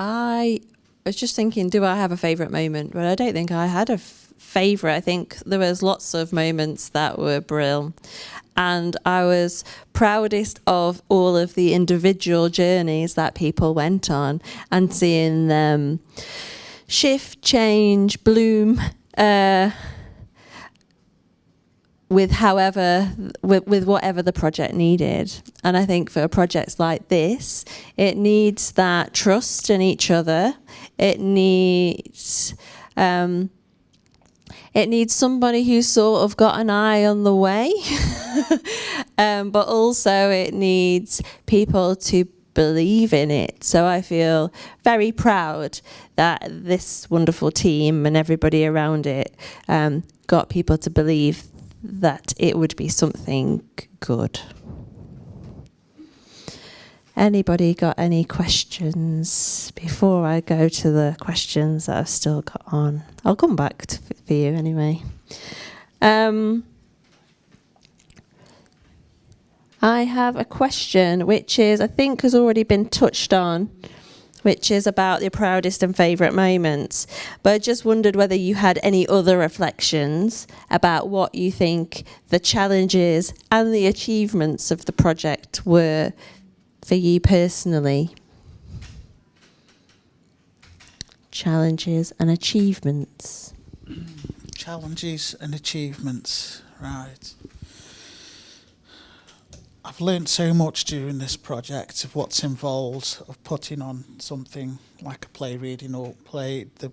I was just thinking, do I have a favourite moment? But I don't think I had a favourite. I think there was lots of moments that were brilliant. And I was proudest of all of the individual journeys that people went on and seeing them shift, change, bloom, with whatever the project needed. And I think for projects like this, it needs that trust in each other. It needs somebody who's sort of got an eye on the way, but also it needs people to believe in it. So I feel very proud that this wonderful team and everybody around it got people to believe that it would be something good. Anybody got any questions before I go to the questions that I've still got on? I'll come back for you anyway. I have a question which is, I think, has already been touched on, which is about your proudest and favourite moments. But I just wondered whether you had any other reflections about what you think the challenges and the achievements of the project were for you personally. Challenges and achievements. Challenges and achievements, right. I've learned so much during this project of what's involved of putting on something like a play reading or play, the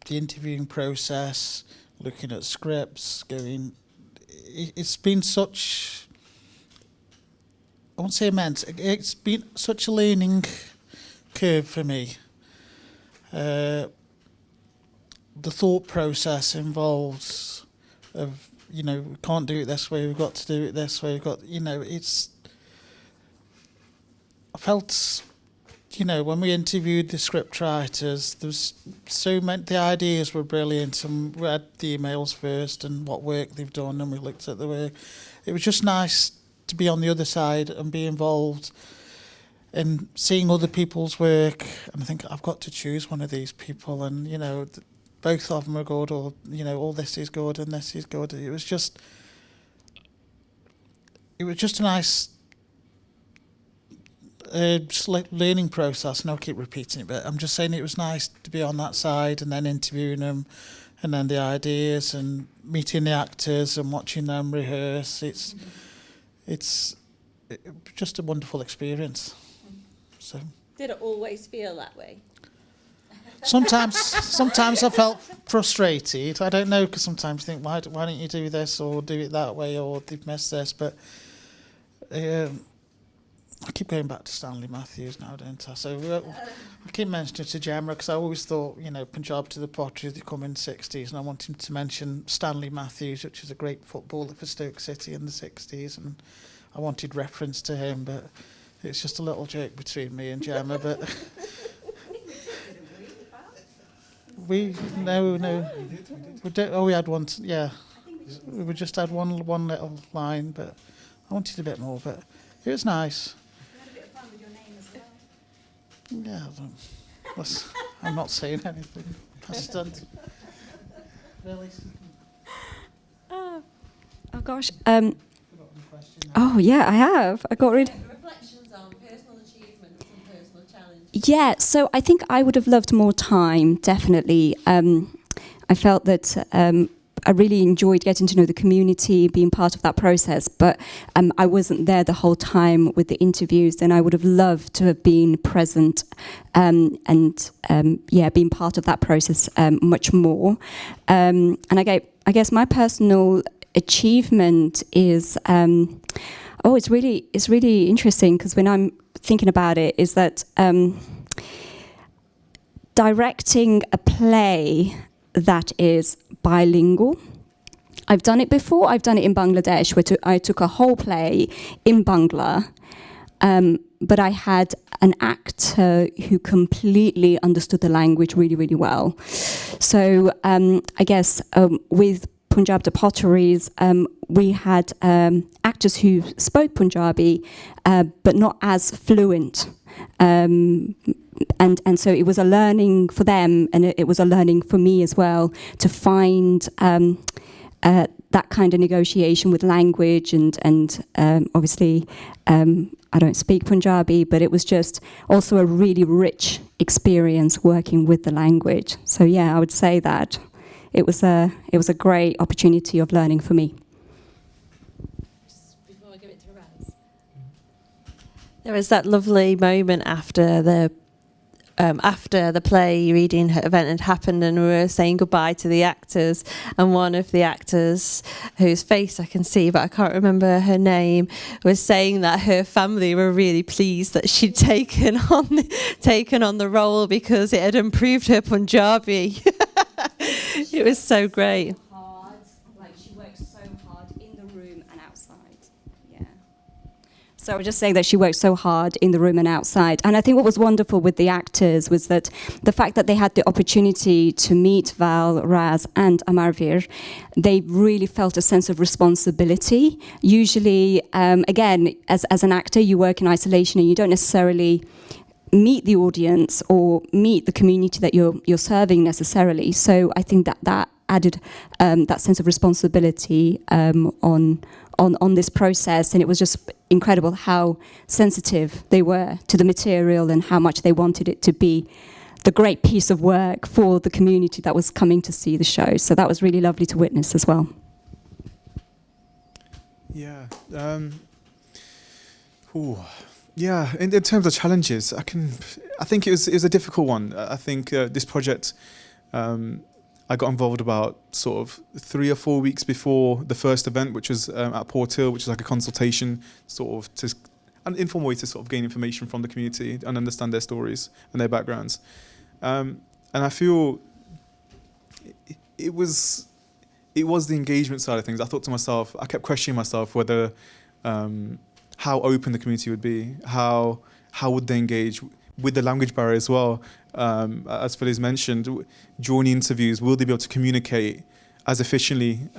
interviewing process, looking at scripts, it's been such, I won't say immense, it's been such a learning curve for me. The thought process involved of, you know, we can't do it this way, we've got to do it this way, I felt, you know, when we interviewed the script writers, there was so many, the ideas were brilliant, and we read the emails first and what work they've done, and we looked at the work. It was just nice to be on the other side and be involved in seeing other people's work, and I think I've got to choose one of these people, and, you know, both of them are good, or all this is good and this is good. It was just a nice learning process, and I'll keep repeating it, but I'm just saying it was nice to be on that side and then interviewing them, and then the ideas and meeting the actors and watching them rehearse. It's just a wonderful experience. So Did it always feel that way? sometimes I felt frustrated. I don't know, because sometimes you think, why don't you do this or do it that way, or they've missed this, but I keep going back to Stanley Matthews now, don't I? So I keep mentioning it to Gemma, because I always thought, Punjab to the Potteries, they come in the 60s, and I wanted to mention Stanley Matthews, which is a great footballer for Stoke City in the 60s, and I wanted reference to him, but it's just a little joke between me and Gemma, but we had one, yeah. We just had one little line, but I wanted a bit more, but it was nice. Yeah, I'm not saying anything. Assistant. Really? Oh gosh. Oh yeah, I have. I got rid. Reflections on personal achievements and personal challenges. Yeah, so I think I would have loved more time, definitely. I felt that I really enjoyed getting to know the community, being part of that process, but I wasn't there the whole time with the interviews, and I would have loved to have been present and being part of that process much more. And I guess my personal achievement is, it's really interesting, because when I'm thinking about it, is that directing a play that is bilingual. I've done it before. I've done it in Bangladesh, where I took a whole play in Bangla, but I had an actor who completely understood the language really, really well. So I guess with Punjab to Potteries, we had actors who spoke Punjabi, but not as fluent. And so it was a learning for them, and it was a learning for me as well, to find that kind of negotiation with language, and obviously I don't speak Punjabi, but it was just also a really rich experience working with the language. So yeah, I would say that it was a great opportunity of learning for me. Just before I give it to Raz. There was that lovely moment after the play reading event had happened, and we were saying goodbye to the actors, and one of the actors, whose face I can see but I can't remember her name, was saying that her family were really pleased that she'd taken on the role, because it had improved her Punjabi. It was so great. She worked so hard in the room and outside. Yeah. So I would just say that she worked so hard in the room and outside. And I think what was wonderful with the actors was that the fact that they had the opportunity to meet Val, Raz and Amarveer, they really felt a sense of responsibility. Usually, again, as an actor, you work in isolation and you don't necessarily meet the audience or meet the community that you're serving necessarily. So I think that added that sense of responsibility on this process, and it was just incredible how sensitive they were to the material and how much they wanted it to be the great piece of work for the community that was coming to see the show. So that was really lovely to witness as well. Yeah. Yeah, in terms of challenges, I think it was a difficult one. I think this project, I got involved about sort of 3 or 4 weeks before the first event, which was at Port Hill, which is like a consultation, sort of an informal way to sort of gain information from the community and understand their stories and their backgrounds. And I feel it was the engagement side of things. I thought to myself, I kept questioning myself whether how open the community would be, how would they engage with the language barrier as well. As Phyllis mentioned, during interviews, will they be able to communicate as efficiently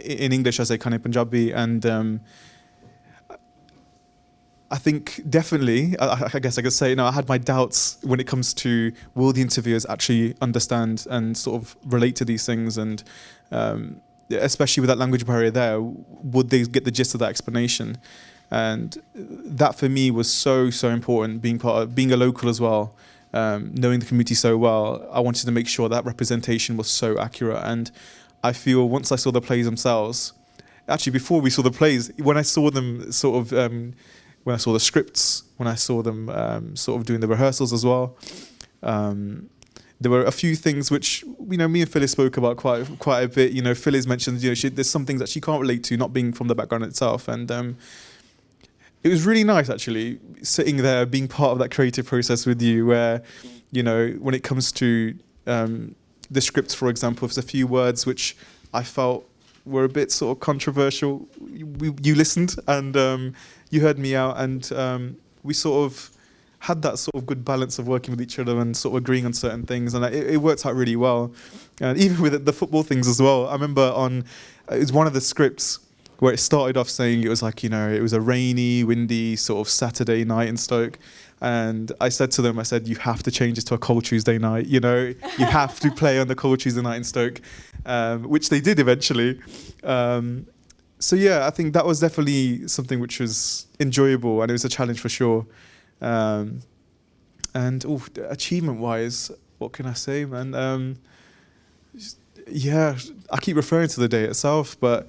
in English as they can in Punjabi? And I think definitely, I guess I could say, I had my doubts when it comes to will the interviewers actually understand and sort of relate to these things, and especially with that language barrier there, would they get the gist of that explanation? And that for me was so important, being a local as well, knowing the community so well. I wanted to make sure that representation was so accurate. And I feel once I saw the plays themselves, actually before we saw the plays, when I saw them sort of, when I saw the scripts, when I saw them sort of doing the rehearsals as well, there were a few things which, me and Phyllis spoke about quite a bit. Phyllis mentioned, there's some things that she can't relate to, not being from the background itself. And it was really nice, actually, sitting there, being part of that creative process with you, where, when it comes to the scripts, for example, there's a few words which I felt were a bit sort of controversial. You listened and you heard me out, and we sort of had that sort of good balance of working with each other and sort of agreeing on certain things, and it worked out really well. And even with the football things as well, I remember it was one of the scripts where it started off saying it was like, it was a rainy, windy sort of Saturday night in Stoke. And I said to them, you have to change this to a cold Tuesday night. You have to play on the cold Tuesday night in Stoke, which they did eventually. So yeah, I think that was definitely something which was enjoyable, and it was a challenge for sure. And achievement-wise, what can I say, man? Yeah, I keep referring to the day itself, but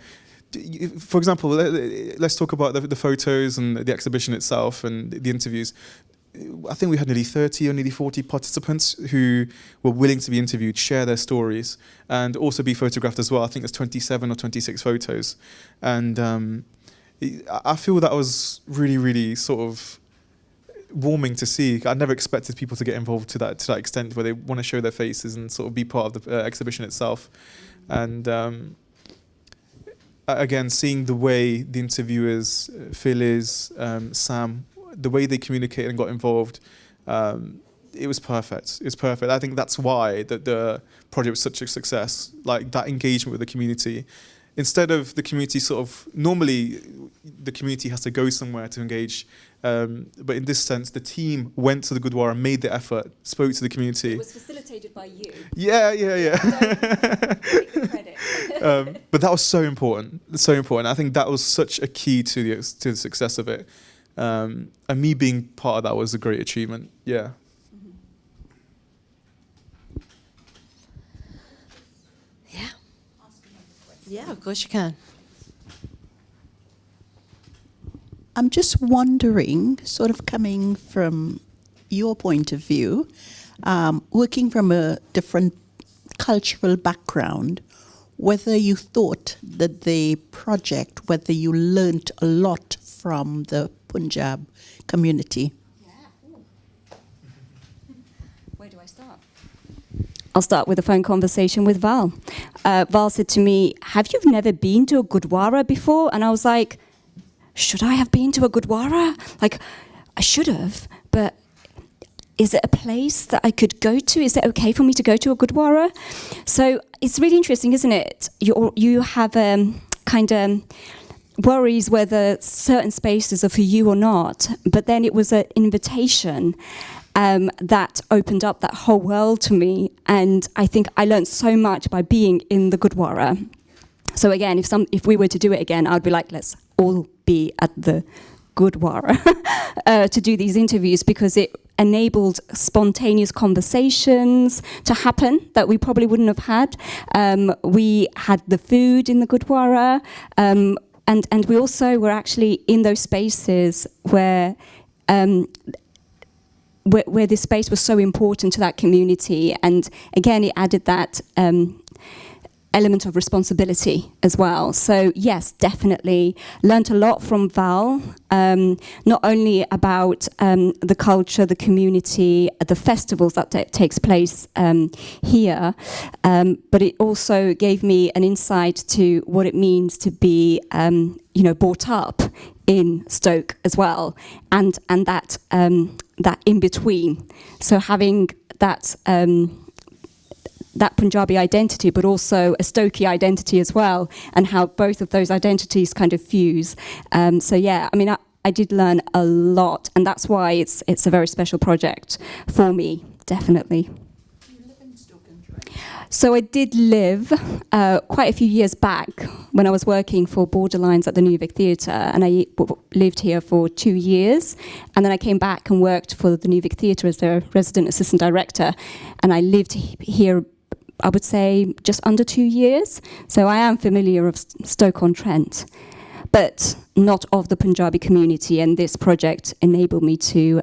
for example, let's talk about the photos and the exhibition itself and the interviews. I think we had nearly 30 or nearly 40 participants who were willing to be interviewed, share their stories, and also be photographed as well. I think there's 27 or 26 photos. And I feel that was really, really sort of warming to see. I never expected people to get involved to that extent, where they want to show their faces and sort of be part of the exhibition itself. And again, seeing the way the interviewers, Phyllis, Sam, the way they communicated and got involved, it was perfect. It's perfect. I think that's why the project was such a success. Like that engagement with the community. Instead of the community normally the community has to go somewhere to engage. But in this sense, the team went to the Gurdwara, made the effort, spoke to the community. It was facilitated by you. Yeah. Take the credit. But that was so important. I think that was such a key to the success of it. And me being part of that was a great achievement. Yeah. Yeah, of course you can. I'm just wondering, sort of coming from your point of view, working from a different cultural background, whether you thought that the project, whether you learnt a lot from the Punjab community. Where do I start? I'll start with a phone conversation with Val. Val said to me, "Have you never been to a Gurdwara before?" And I was like, should I have been to a Gurdwara? Like, I should have, but is it a place that I could go to? Is it okay for me to go to a Gurdwara? So it's really interesting, isn't it? You have kind of worries whether certain spaces are for you or not, but then it was an invitation that opened up that whole world to me, and I think I learned so much by being in the Gurdwara. So again, if we were to do it again, I'd be like, let's all be at the Gurdwara to do these interviews, because it enabled spontaneous conversations to happen that we probably wouldn't have had. We had the food in the Gurdwara, and we also were actually in those spaces where this space was so important to that community, and again it added that element of responsibility as well. So yes, definitely learnt a lot from Val, not only about the culture, the community, the festivals that takes place here, but it also gave me an insight to what it means to be brought up in Stoke as well, and that in between. So having that Punjabi identity, but also a Stokey identity as well, and how both of those identities kind of fuse. So yeah, I mean, I did learn a lot, and that's why it's a very special project for me, definitely. You live in Stoke-on-Trent? So I did live quite a few years back when I was working for Borderlines at the New Vic Theatre, and I lived here for 2 years, and then I came back and worked for the New Vic Theatre as their resident assistant director, and I lived here, I would say, just under 2 years. So I am familiar of Stoke-on-Trent, but not of the Punjabi community, and this project enabled me to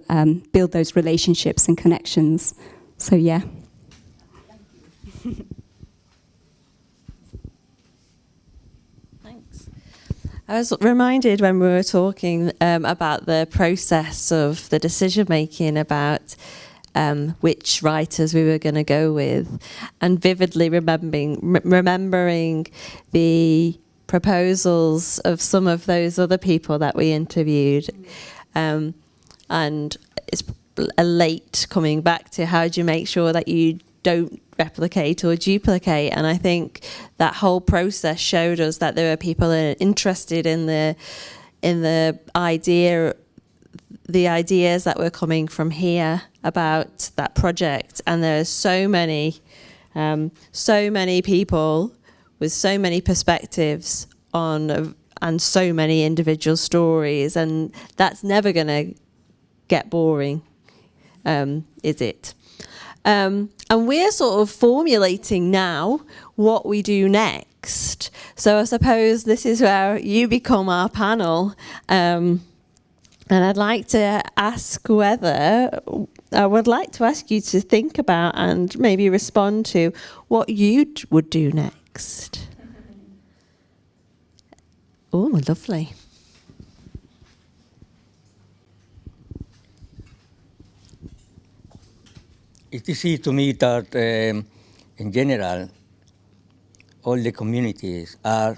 build those relationships and connections. So yeah. Thanks. I was reminded when we were talking about the process of the decision making about which writers we were going to go with, and vividly remembering the proposals of some of those other people that we interviewed, and it's late coming back to how do you make sure that you don't replicate or duplicate. And I think that whole process showed us that there are people that are interested in the ideas that were coming from here about that project, and there are so many people with so many perspectives on and so many individual stories, and that's never going to get boring, is it? And we're sort of formulating now what we do next. So I suppose this is where you become our panel. And I'd like to ask I would like to ask you to think about and maybe respond to what you would do next. Oh, lovely. It is easy to me that, in general, all the communities are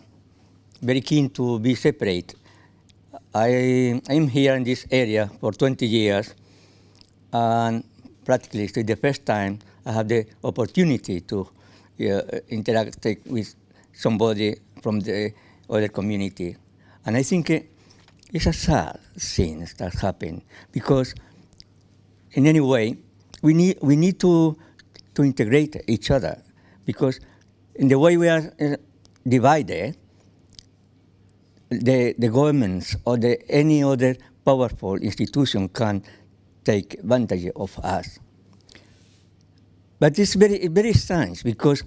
very keen to be separate. I'm here in this area for 20 years, and practically it's the first time I have the opportunity to interact with somebody from the other community. And I think it's a sad thing that happened, because in any way, we need to integrate each other, because in the way we are divided, the governments or any other powerful institution can take advantage of us. But it's very strange, because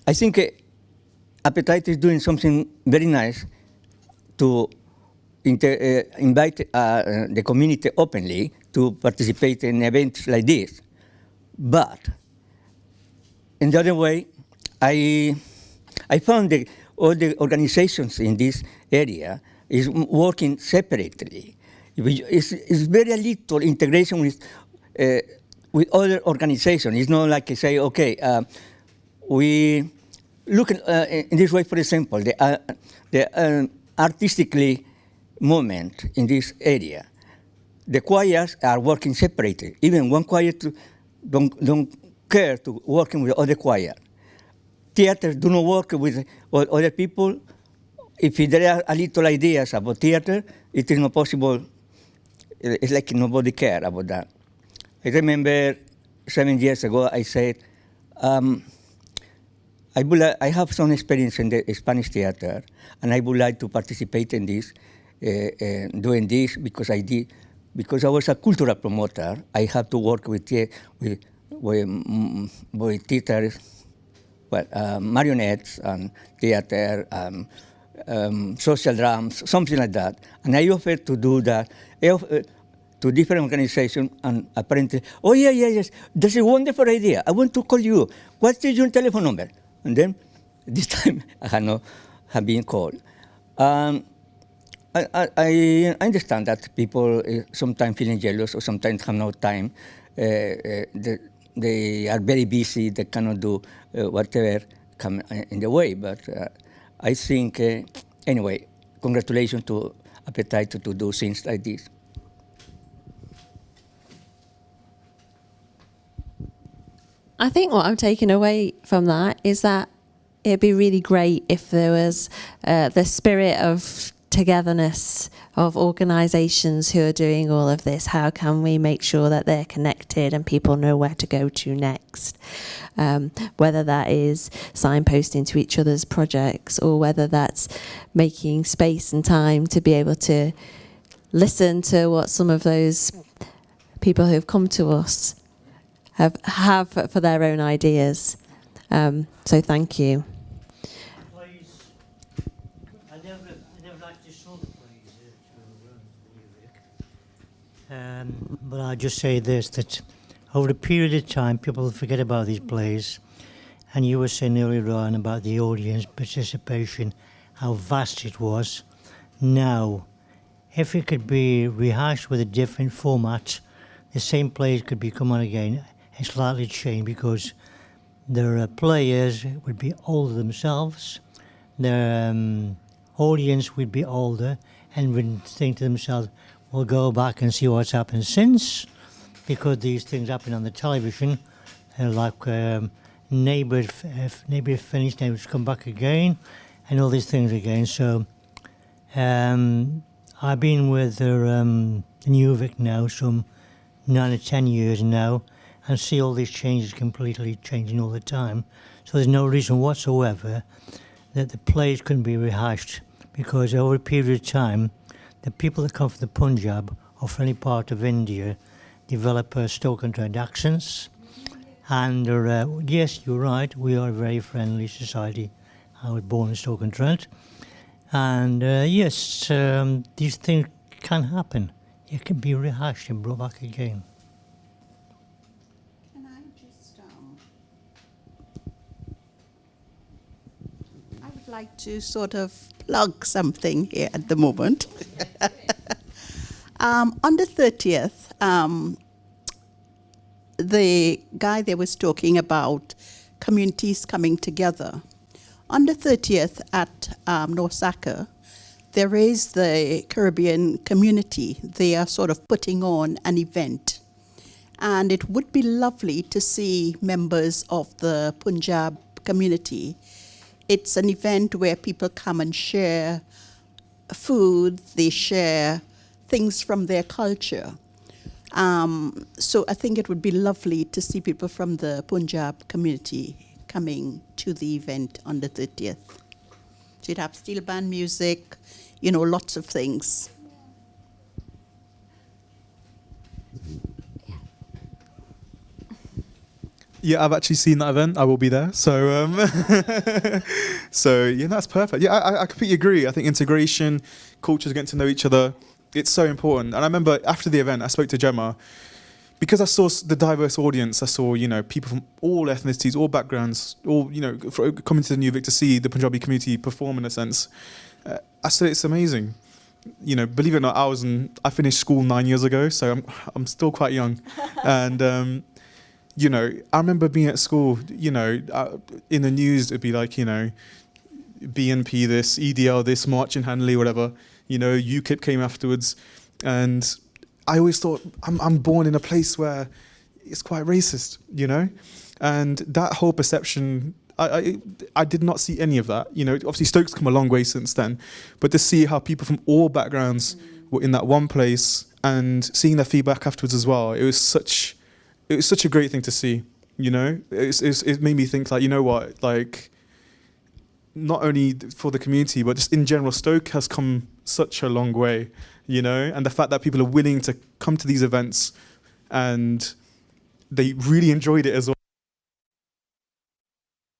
I think Appetite is doing something very nice to invite the community openly to participate in events like this. But in the other way, I found that all the organizations in this area is working separately. It's very little integration with other organizations. It's not like I say, okay, we look in this way. For example, the artistically movement in this area. The choirs are working separately. Even one choir don't care to working with other choir. Theaters do not work with other people. If there are a little ideas about theater, it is not possible. It's like nobody care about that. I remember 7 years ago, I said, I have some experience in the Spanish theater, and I would like to participate in this, doing this, because I was a cultural promoter. I had to work with theaters, marionettes and theater, social drums, something like that. And I offered to do that to different organizations, and apparently, oh yes, that's a wonderful idea. I want to call you. What is your telephone number? And then this time I have been called. I understand that people sometimes feeling jealous or sometimes have no time. They are very busy. They cannot do whatever come in the way. But I think, anyway, congratulations to Appetite to do things like this. I think what I'm taking away from that is that it'd be really great if there was the spirit of togetherness of organisations who are doing all of this. How can we make sure that they're connected and people know where to go to next? Whether that is signposting to each other's projects, or whether that's making space and time to be able to listen to what some of those people who have come to us have for their own ideas. So thank you. I never actually saw the plays but I'll just say this, that over a period of time people forget about these plays, and you were saying earlier on about the audience participation, how vast it was. Now, if it could be rehashed with a different format, the same plays could be come on again and slightly changed, because their players would be older themselves, their audience would be older, and would think to themselves, we'll go back and see what's happened since, because these things happen on the television, like Neighbour finished, Neighbours come back again, and all these things again. So I've been with the New Vic now some 9 or 10 years now, and see all these changes completely changing all the time. So there's no reason whatsoever that the plays couldn't be rehashed, because over a period of time, the people that come from the Punjab or from any part of India develop Stoke-on-Trent accents. And yes, you're right, we are a very friendly society. I was born in Stoke-on-Trent. And yes, these things can happen. It can be rehashed and brought back again. Can I just, I would like to sort of plug something here at the moment. On the 30th, the guy there was talking about communities coming together. On the 30th at North Staffordshire, there is the Caribbean community. They are sort of putting on an event. And it would be lovely to see members of the Punjab community. It's an event where people come and share food, they share things from their culture. So I think it would be lovely to see people from the Punjab community coming to the event on the 30th. So you'd have steel band music, you know, lots of things. Yeah, I've actually seen that event. I will be there. So, so yeah, that's perfect. Yeah, I completely agree. I think integration, cultures getting to know each other, it's so important. And I remember after the event, I spoke to Gemma, because I saw the diverse audience. I saw, you know, people from all ethnicities, all backgrounds, all, you know, coming to the New Vic to see the Punjabi community perform in a sense. I said it's amazing. You know, believe it or not, I finished school 9 years ago, so I'm still quite young, and. You know, I remember being at school, you know, in the news, it'd be like, you know, BNP this, EDL this, March in Hanley, whatever. You know, UKIP came afterwards. And I always thought, I'm born in a place where it's quite racist, you know? And that whole perception, I did not see any of that. You know, obviously Stoke's come a long way since then. But to see how people from all backgrounds were in that one place and seeing their feedback afterwards as well, it was such a great thing to see, you know? It made me think, like, you know what, like, not only for the community, but just in general, Stoke has come such a long way, you know? And the fact that people are willing to come to these events and they really enjoyed it as well.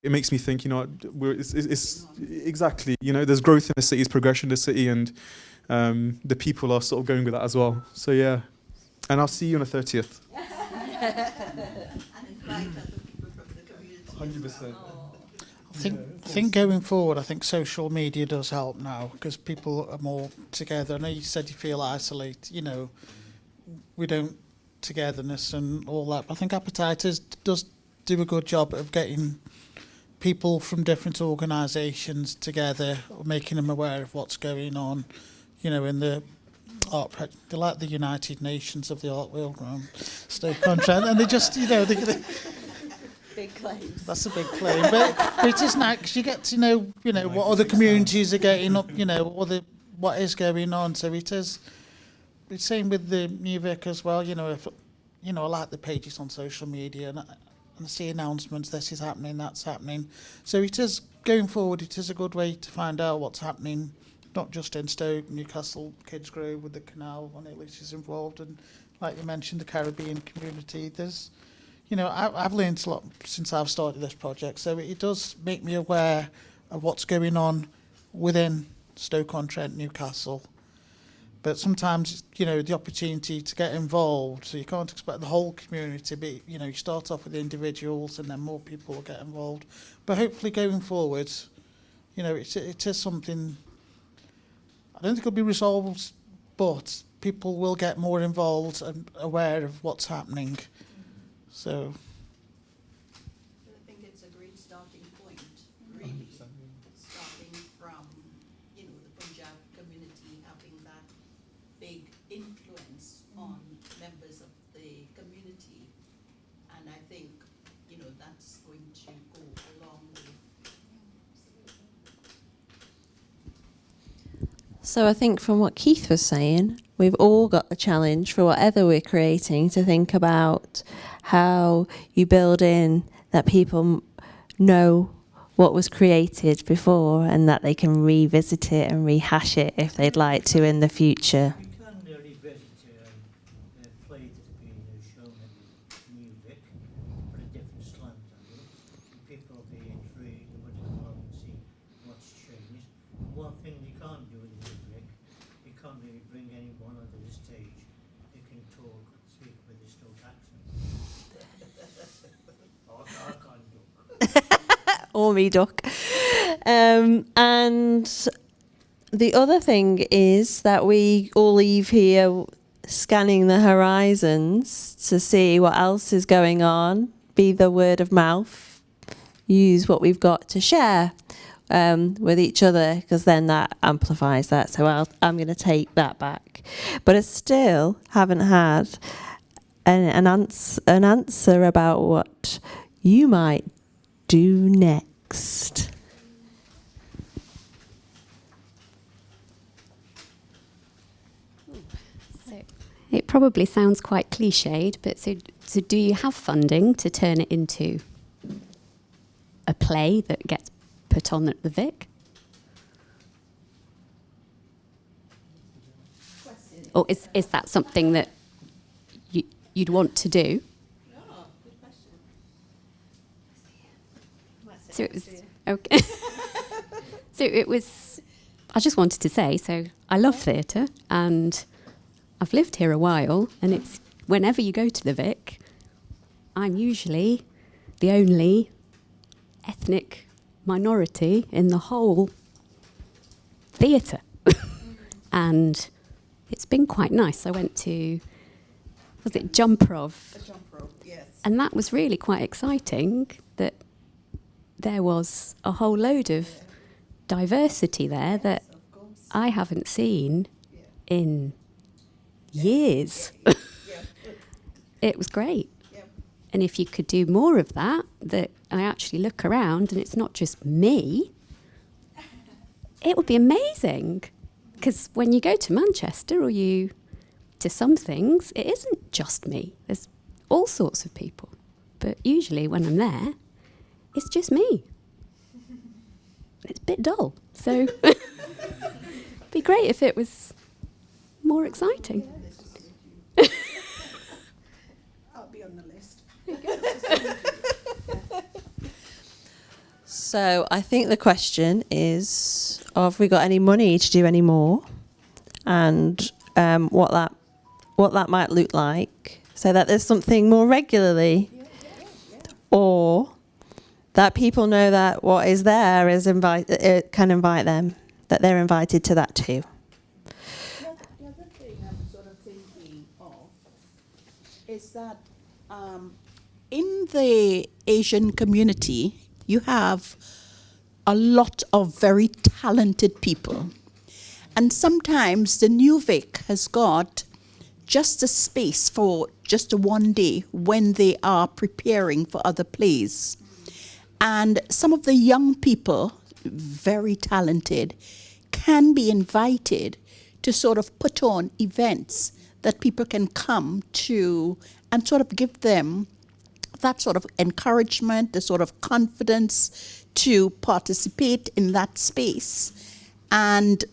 It makes me think, you know, it's exactly, you know, there's growth in the city, there's progression in the city, and the people are sort of going with that as well. So, yeah. And I'll see you on the 30th. And invite other people from the community. 100%. I think going forward, I think social media does help now, because people are more together. I know you said you feel isolated, you know, we don't togetherness and all that. I think Appetiters does do a good job of getting people from different organisations together, making them aware of what's going on, you know, in the art. They're like the United Nations of the art world around Stoke-on-Trent, and they just, you know, they Big claims. that's a big claim, but it is nice because you get to know, you know, what other communities are getting up, you know, other what is going on. So it is. It's same with the new Vic as well. If I like the pages on social media and I see announcements. This is happening. That's happening. So it is going forward. It is a good way to find out what's happening, not just in Stoke, Newcastle, Kids Grove with the canal when it is involved, and like you mentioned, the Caribbean community. There's, I've learned a lot since I've started this project. So it does make me aware of what's going on within Stoke-on-Trent, Newcastle. But sometimes, the opportunity to get involved, so you can't expect the whole community, but, you start off with individuals and then more people will get involved. But hopefully going forward, it is something, I don't think it'll be resolved, but people will get more involved and aware of what's happening. So I think it's a great starting point, really, starting from, the Punjab community having that big influence on members of the community, and I think, that's going to go a long way. So I think from what Keith was saying, we've all got the challenge for whatever we're creating to think about how you build in that people know what was created before and that they can revisit it and rehash it if they'd like to in the future. We can revisit a play that's been shown at New Vic, put a different slant on it. People will be intrigued and want to come along and see what's changed. One thing you can't do in New Vic, you can't really bring anyone onto the stage who can speak with a Stoke accent. I can't do. Or me duck. And the other thing is that we all leave here scanning the horizons to see what else is going on, be the word of mouth, use what we've got to share with each other, because then that amplifies that. So I'm going to take that back. But I still haven't had an answer about what you might do next. So it probably sounds quite cliched, but so do you have funding to turn it into a play that gets put on at the Vic? Or is that something that you'd want to do? So it was okay. So it was. I just wanted to say. So I love theatre, and I've lived here a while. And it's whenever you go to the Vic, I'm usually the only ethnic minority in the whole theatre, and it's been quite nice. I went to, was it Jumprov? Jumprov, yes. And that was really quite exciting. That there was a whole load of diversity there that I haven't seen in years. It was great. And if you could do more of that, that I actually look around and it's not just me, it would be amazing. Because when you go to Manchester or you to some things, it isn't just me. There's all sorts of people. But usually when I'm there, it's just me. It's a bit dull. So it'd be great if it was more exciting. I'll be on the list. So I think the question is, have we got any money to do any more? And what that might look like, so that there's something more regularly. Or that people know that what is there is can invite them, that they're invited to that too. The other thing I'm sort of thinking of is that in the Asian community, you have a lot of very talented people. And sometimes the New Vic has got just a space for just a one day when they are preparing for other plays. And some of the young people, very talented, can be invited to sort of put on events that people can come to and sort of give them that sort of encouragement, the sort of confidence to participate in that space and,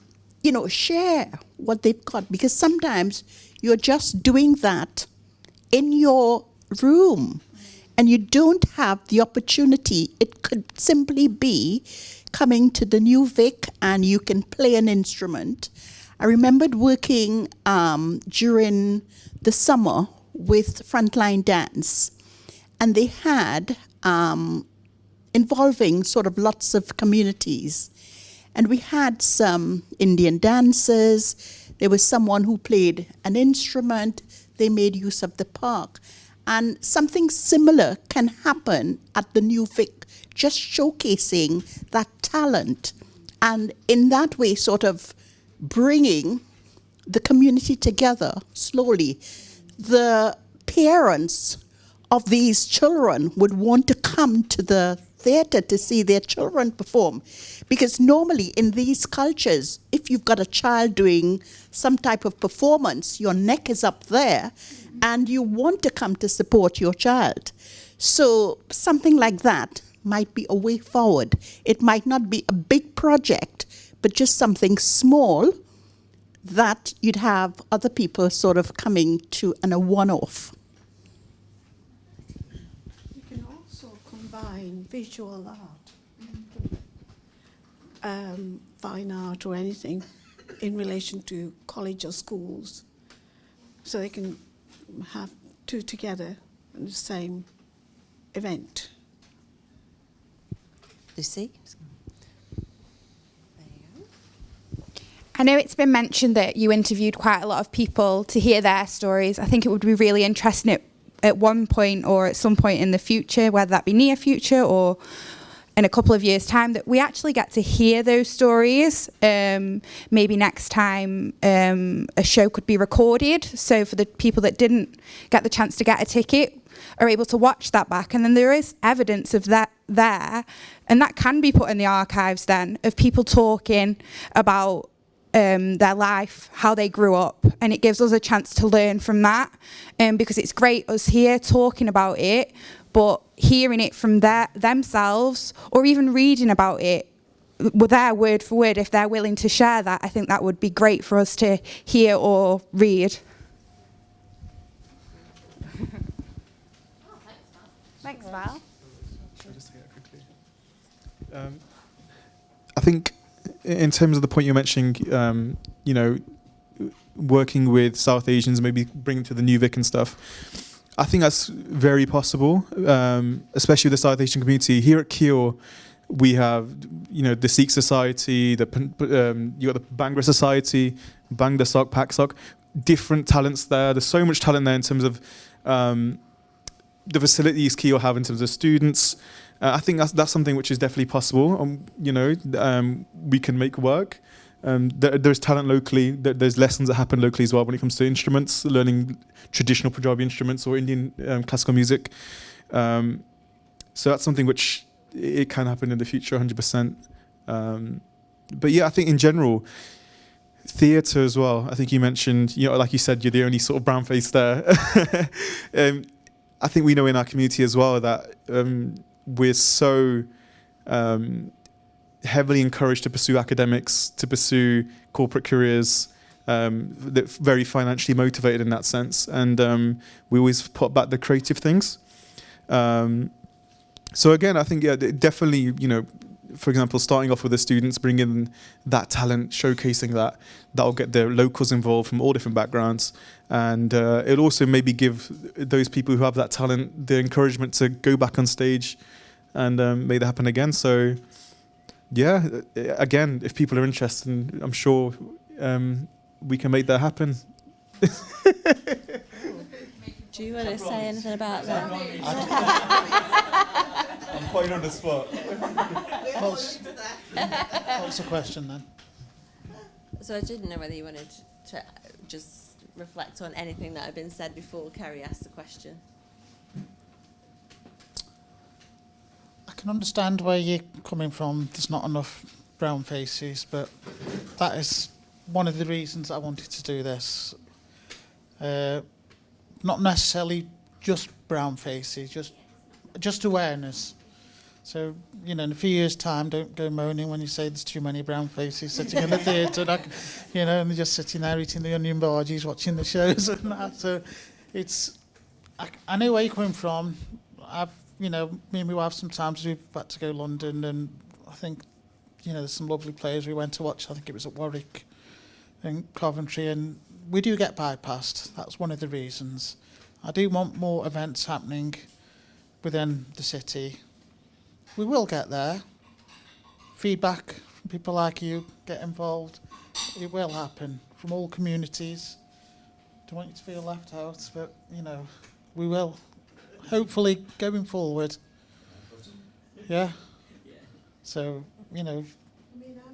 you know, share what they've got. Because sometimes you're just doing that in your room and you don't have the opportunity. It could simply be coming to the New Vic and you can play an instrument. I remembered working during the summer with Frontline Dance, and they had involving sort of lots of communities. And we had some Indian dancers, there was someone who played an instrument, they made use of the park. And something similar can happen at the New Vic, just showcasing that talent. And in that way, sort of bringing the community together slowly. The parents of these children would want to come to the theatre to see their children perform. Because normally in these cultures, if you've got a child doing some type of performance, your neck is up there and you want to come to support your child. So something like that might be a way forward. It might not be a big project, but just something small that you'd have other people sort of coming to and a one-off. You can also combine visual art, fine art or anything in relation to college or schools. So they can have two together in the same event. Lucy? I know it's been mentioned that you interviewed quite a lot of people to hear their stories. I think it would be really interesting at one point or at some point in the future, whether that be near future or in a couple of years' time, that we actually get to hear those stories. Maybe next time a show could be recorded, so for the people that didn't get the chance to get a ticket are able to watch that back. And then there is evidence of that there, and that can be put in the archives then, of people talking about their life, how they grew up, and it gives us a chance to learn from that, because it's great us here talking about it, but hearing it from themselves or even reading about it with their word for word, if they're willing to share that, I think that would be great for us to hear or read. Thanks, Val. I think in terms of the point you're mentioning, you know, working with South Asians, maybe bring them to the New Vic and stuff, I think that's very possible, especially with the South Asian community. Here at ArtsKeele, we have, you know, the Sikh Society, you got the Bhangra Society, Bangda Sok, Pak Sok, different talents there. There's so much talent there in terms of the facilities ArtsKeele have in terms of students. I think that's something which is definitely possible. You know, we can make work. There's talent locally. There's lessons that happen locally as well when it comes to instruments, learning traditional Punjabi instruments or Indian classical music. So that's something which it can happen in the future, 100%. But yeah, I think in general, theatre as well. I think you mentioned, you know, like you said, you're the only sort of brown face there. I think we know in our community as well that we're so heavily encouraged to pursue academics, to pursue corporate careers, that very financially motivated in that sense. And we always put back the creative things. So again, I think, yeah, definitely, you know, for example, starting off with the students, bringing that talent, showcasing that'll get the locals involved from all different backgrounds. And it'll also maybe give those people who have that talent the encouragement to go back on stage and make that happen again. So yeah, again, if people are interested, I'm sure we can make that happen. Do you want to say anything about that? I'm quite on the spot. What's the question then? So I didn't know whether you wanted to just reflect on anything that had been said before Kerry asked the question. I can understand where you're coming from. There's not enough brown faces, but that is one of the reasons I wanted to do this. Not necessarily just brown faces, just awareness. So, in a few years' time, don't go moaning when you say there's too many brown faces sitting in the theatre, and they're just sitting there eating the onion bhajis, watching the shows and that. So I know where you're coming from. Me and my wife, sometimes we've had to go to London, and I think, there's some lovely plays we went to watch. I think it was at Warwick and Coventry, and we do get bypassed. That's one of the reasons. I do want more events happening within the city. We will get there. Feedback from people like you, get involved. It will happen from all communities. Don't want you to feel left out, but, we will. Hopefully, going forward. Yeah? So, I mean, I've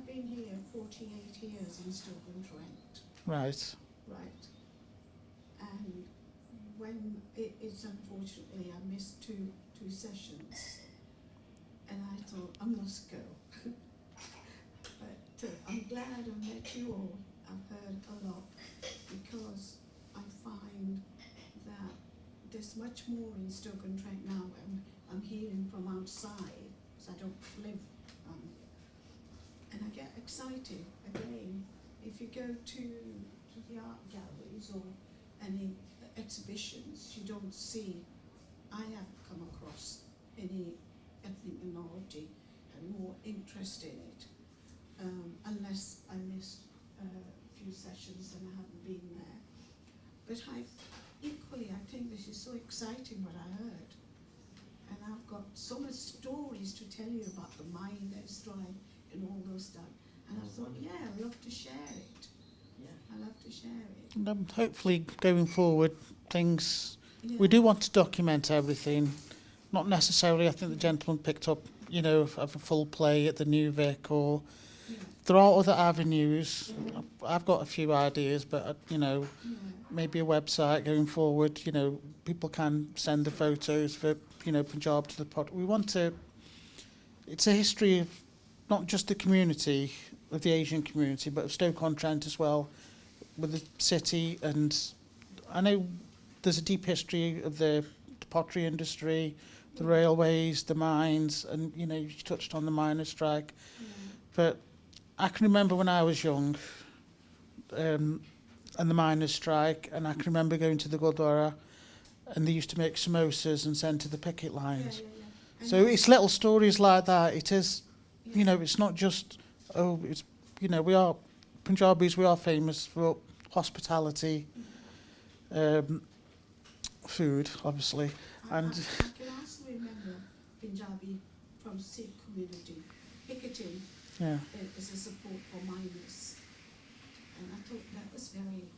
been here 48 years in Stoke-on-Trent. Right. Right. And when it's unfortunately, I missed two sessions. And I thought, I must go. But I'm glad I met you all. I've heard a lot, because I find that there's much more in Stoke-on-Trent now. I'm hearing from outside, because I don't live and I get excited again. If you go to the art galleries or any exhibitions, you don't see, I have come across any ethnic minority and more interest in it, unless I missed a few sessions and I haven't been there. But equally, I think this is so exciting what I heard. And I've got so much stories to tell you about the miners' strike and all those stuff. And I thought, yeah, I'd love to share it. Yeah, I love to share it. And hopefully, going forward, things... Yeah. We do want to document everything. Not necessarily, I think the gentleman picked up, of a full play at the New Vic, or... Yeah. There are other avenues. I've got a few ideas, but, Yeah. maybe a website going forward. People can send the photos for, Punjab to the pot. We want to... It's a history of not just the community, of the Asian community, but of Stoke-on-Trent as well, with the city. And I know there's a deep history of the pottery industry, the railways, the mines, and, you touched on the miners' strike. Yeah. But I can remember when I was young, and the miners' strike, and I can remember going to the Gurdwara, and they used to make samosas and send to the picket lines. Yeah. So it's little stories like that. It is, it's not just, we are, Punjabis, we are famous for hospitality, food, obviously. And I can also remember Punjabi from Sikh community picketing as a support for miners. And I thought that was very,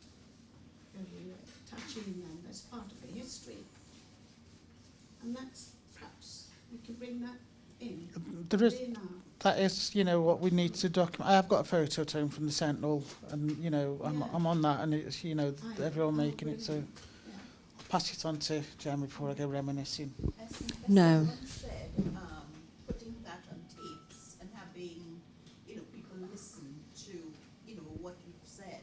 very touching, and that's part of the history. And that's, perhaps we can bring that in. there is, that is, what we need to document. I have got a photo at home from the Sentinel, and, I'm on that, and it's, everyone making it, so I'll pass it on to Jem before I go reminiscing. No. Putting that on tapes and having, people listen to, what you've said,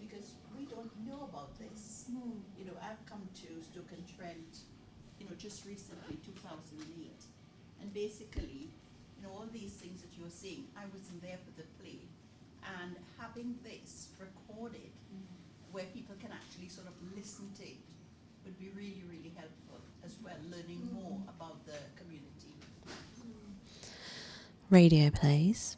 because we don't know about this. I've come to Stoke-on-Trent, just recently, 2008, and basically, all these things that you're saying, I wasn't there for the play, and having this recorded, where people can actually sort of listen to it, would be really, really helpful as well, learning more about the community. Radio plays.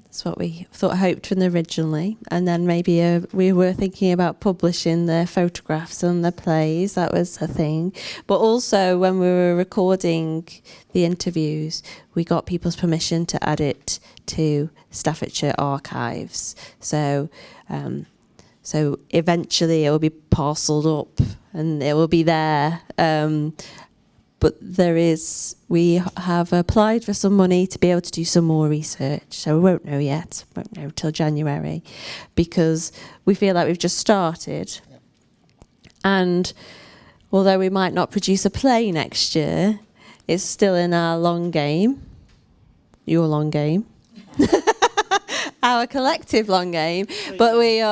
That's what we hoped from originally, and then maybe we were thinking about publishing the photographs and the plays. That was a thing. But also, when we were recording the interviews, we got people's permission to add it to Staffordshire archives. So eventually it will be parcelled up and it will be there. But we have applied for some money to be able to do some more research. So we won't know yet, won't know till January, because we feel like we've just started. Yeah. And although we might not produce a play next year, it's still in our long game, your long game. our collective long game, but we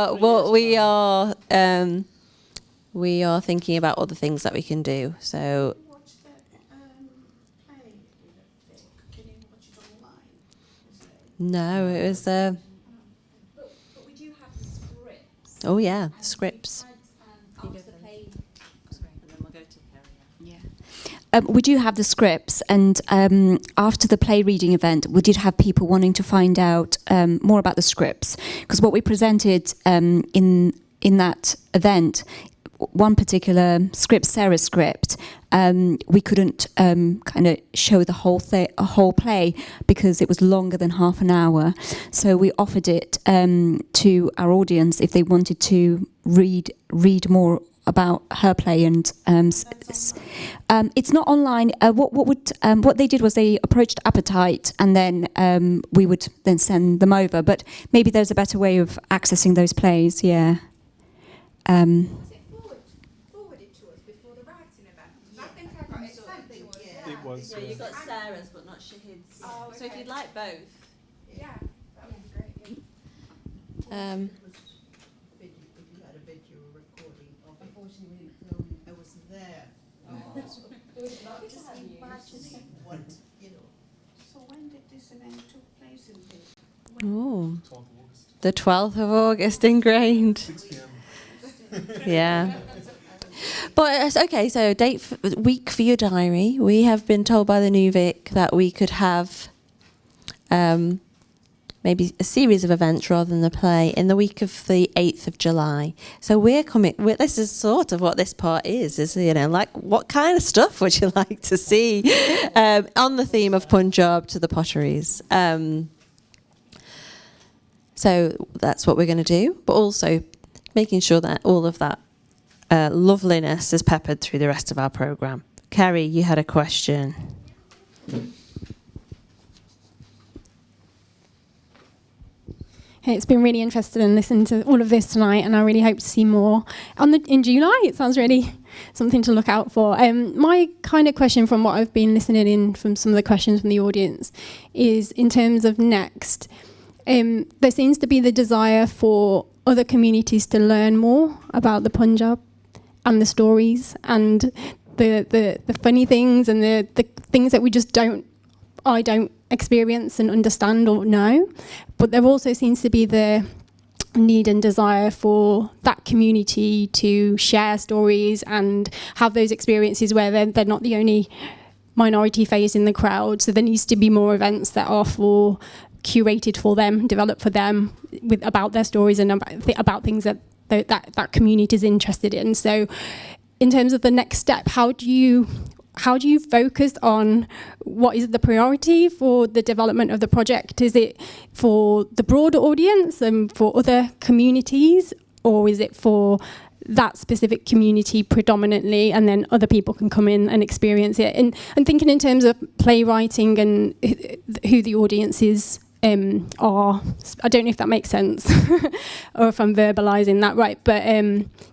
are thinking about other things that we can do. So. No, it was. But we do have the scripts. Oh yeah, scripts. We do have the scripts, and after the play reading event, we did have people wanting to find out more about the scripts, because what we presented in that event, one particular script, Sarah's script, we couldn't kind of show the whole play because it was longer than half an hour. So we offered it to our audience if they wanted to read more about her play, and it's not online. What they did was they approached Appetite, and then we would then send them over. But maybe there's a better way of accessing those plays. Yeah. Forwarded to us before the writing event. I think I got it sent to us. It was. Yeah, you got Sarah's, but not Shahid's. Oh, okay. So if you'd like both. Yeah, that would be great. So when did this event took place in here? Oh, the 12th of August in Grange. 6 p.m. Yeah. But okay, so week for your diary. We have been told by the New Vic that we could have maybe a series of events rather than the play in the week of the 8th of July. So this is sort of what this part is, like what kind of stuff would you like to see on the theme of Punjab to the Potteries? So that's what we're going to do, but also making sure that all of that loveliness is peppered through the rest of our programme. Carrie, you had a question. It's been really interesting in listening to all of this tonight, and I really hope to see more in July. It sounds really something to look out for. My kind of question from what I've been listening in from some of the questions from the audience is in terms of next. There seems to be the desire for other communities to learn more about the Punjab and the stories and the funny things and the things that we just I don't experience and understand or know. But there also seems to be the need and desire for that community to share stories and have those experiences where they're not the only minority face in the crowd. So there needs to be more events that are curated for them, developed for them, about their stories and about things that community is interested in. So in terms of the next step, how do you focus on what is the priority for the development of the project? Is it for the broader audience and for other communities, or is it for that specific community predominantly, and then other people can come in and experience it? And thinking in terms of playwriting and who the audiences are. I don't know if that makes sense or if I'm verbalising that right, but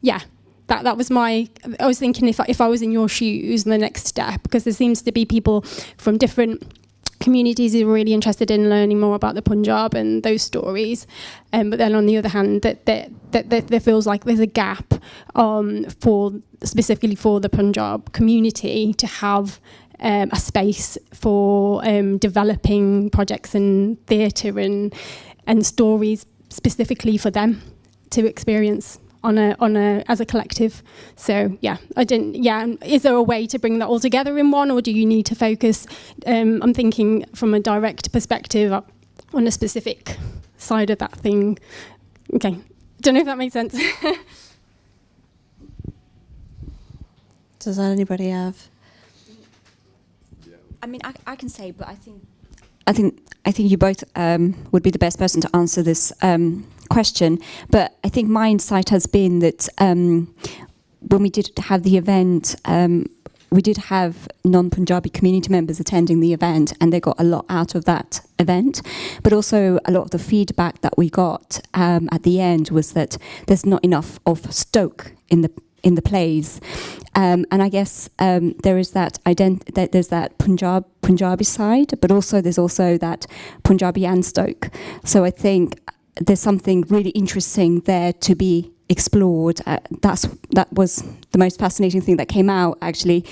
yeah. That was I was thinking if I was in your shoes, the next step, because there seems to be people from different communities who are really interested in learning more about the Punjab and those stories, but then on the other hand, that there feels like there's a gap specifically for the Punjab community to have a space for developing projects and theatre and stories specifically for them to experience as a collective. So is there a way to bring that all together in one, or do you need to focus? I'm thinking from a direct perspective on a specific side of that thing. Okay, don't know if that makes sense. Does anybody have? I mean, I can say, but I think you both would be the best person to answer this question. But I think my insight has been that when we did have the event, we did have non-Punjabi community members attending the event, and they got a lot out of that event. But also a lot of the feedback that we got at the end was that there's not enough of Stoke in the plays, and I guess there is that there's that Punjabi side, but also there's also that Punjabi and Stoke. So I think there's something really interesting there to be explored. That was the most fascinating thing that came out. Actually,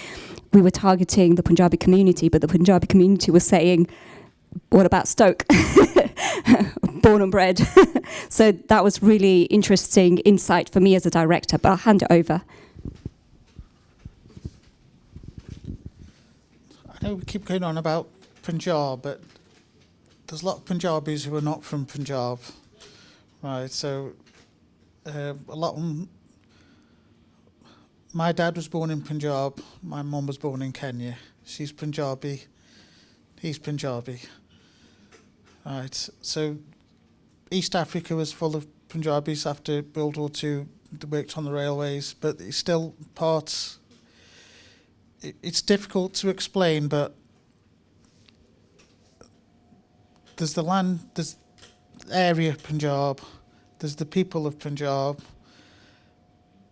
we were targeting the Punjabi community, but the Punjabi community was saying, "What about Stoke?" Born and bred. So that was really interesting insight for me as a director. But I'll hand it over. I know we keep going on about Punjab, but there's a lot of Punjabis who are not from Punjab, right? So a lot of them. My dad was born in Punjab. My mum was born in Kenya. She's Punjabi. He's Punjabi. Right. So East Africa was full of Punjabis after World War II. They worked on the railways, but it's still parts. It's difficult to explain, but there's the land, there's the area of Punjab, there's the people of Punjab,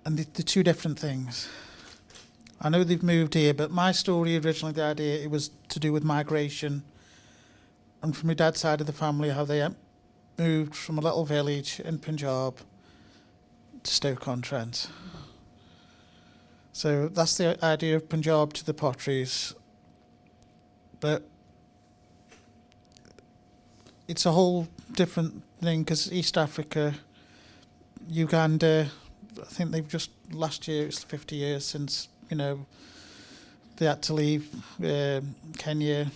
and the two different things. I know they've moved here, but my story originally, the idea, it was to do with migration, and from my dad's side of the family, how they moved from a little village in Punjab to Stoke-on-Trent. So that's the idea of Punjab to the potteries. But it's a whole different thing, because East Africa, Uganda, I think they've just, last year, it's 50 years since, they had to leave Kenya,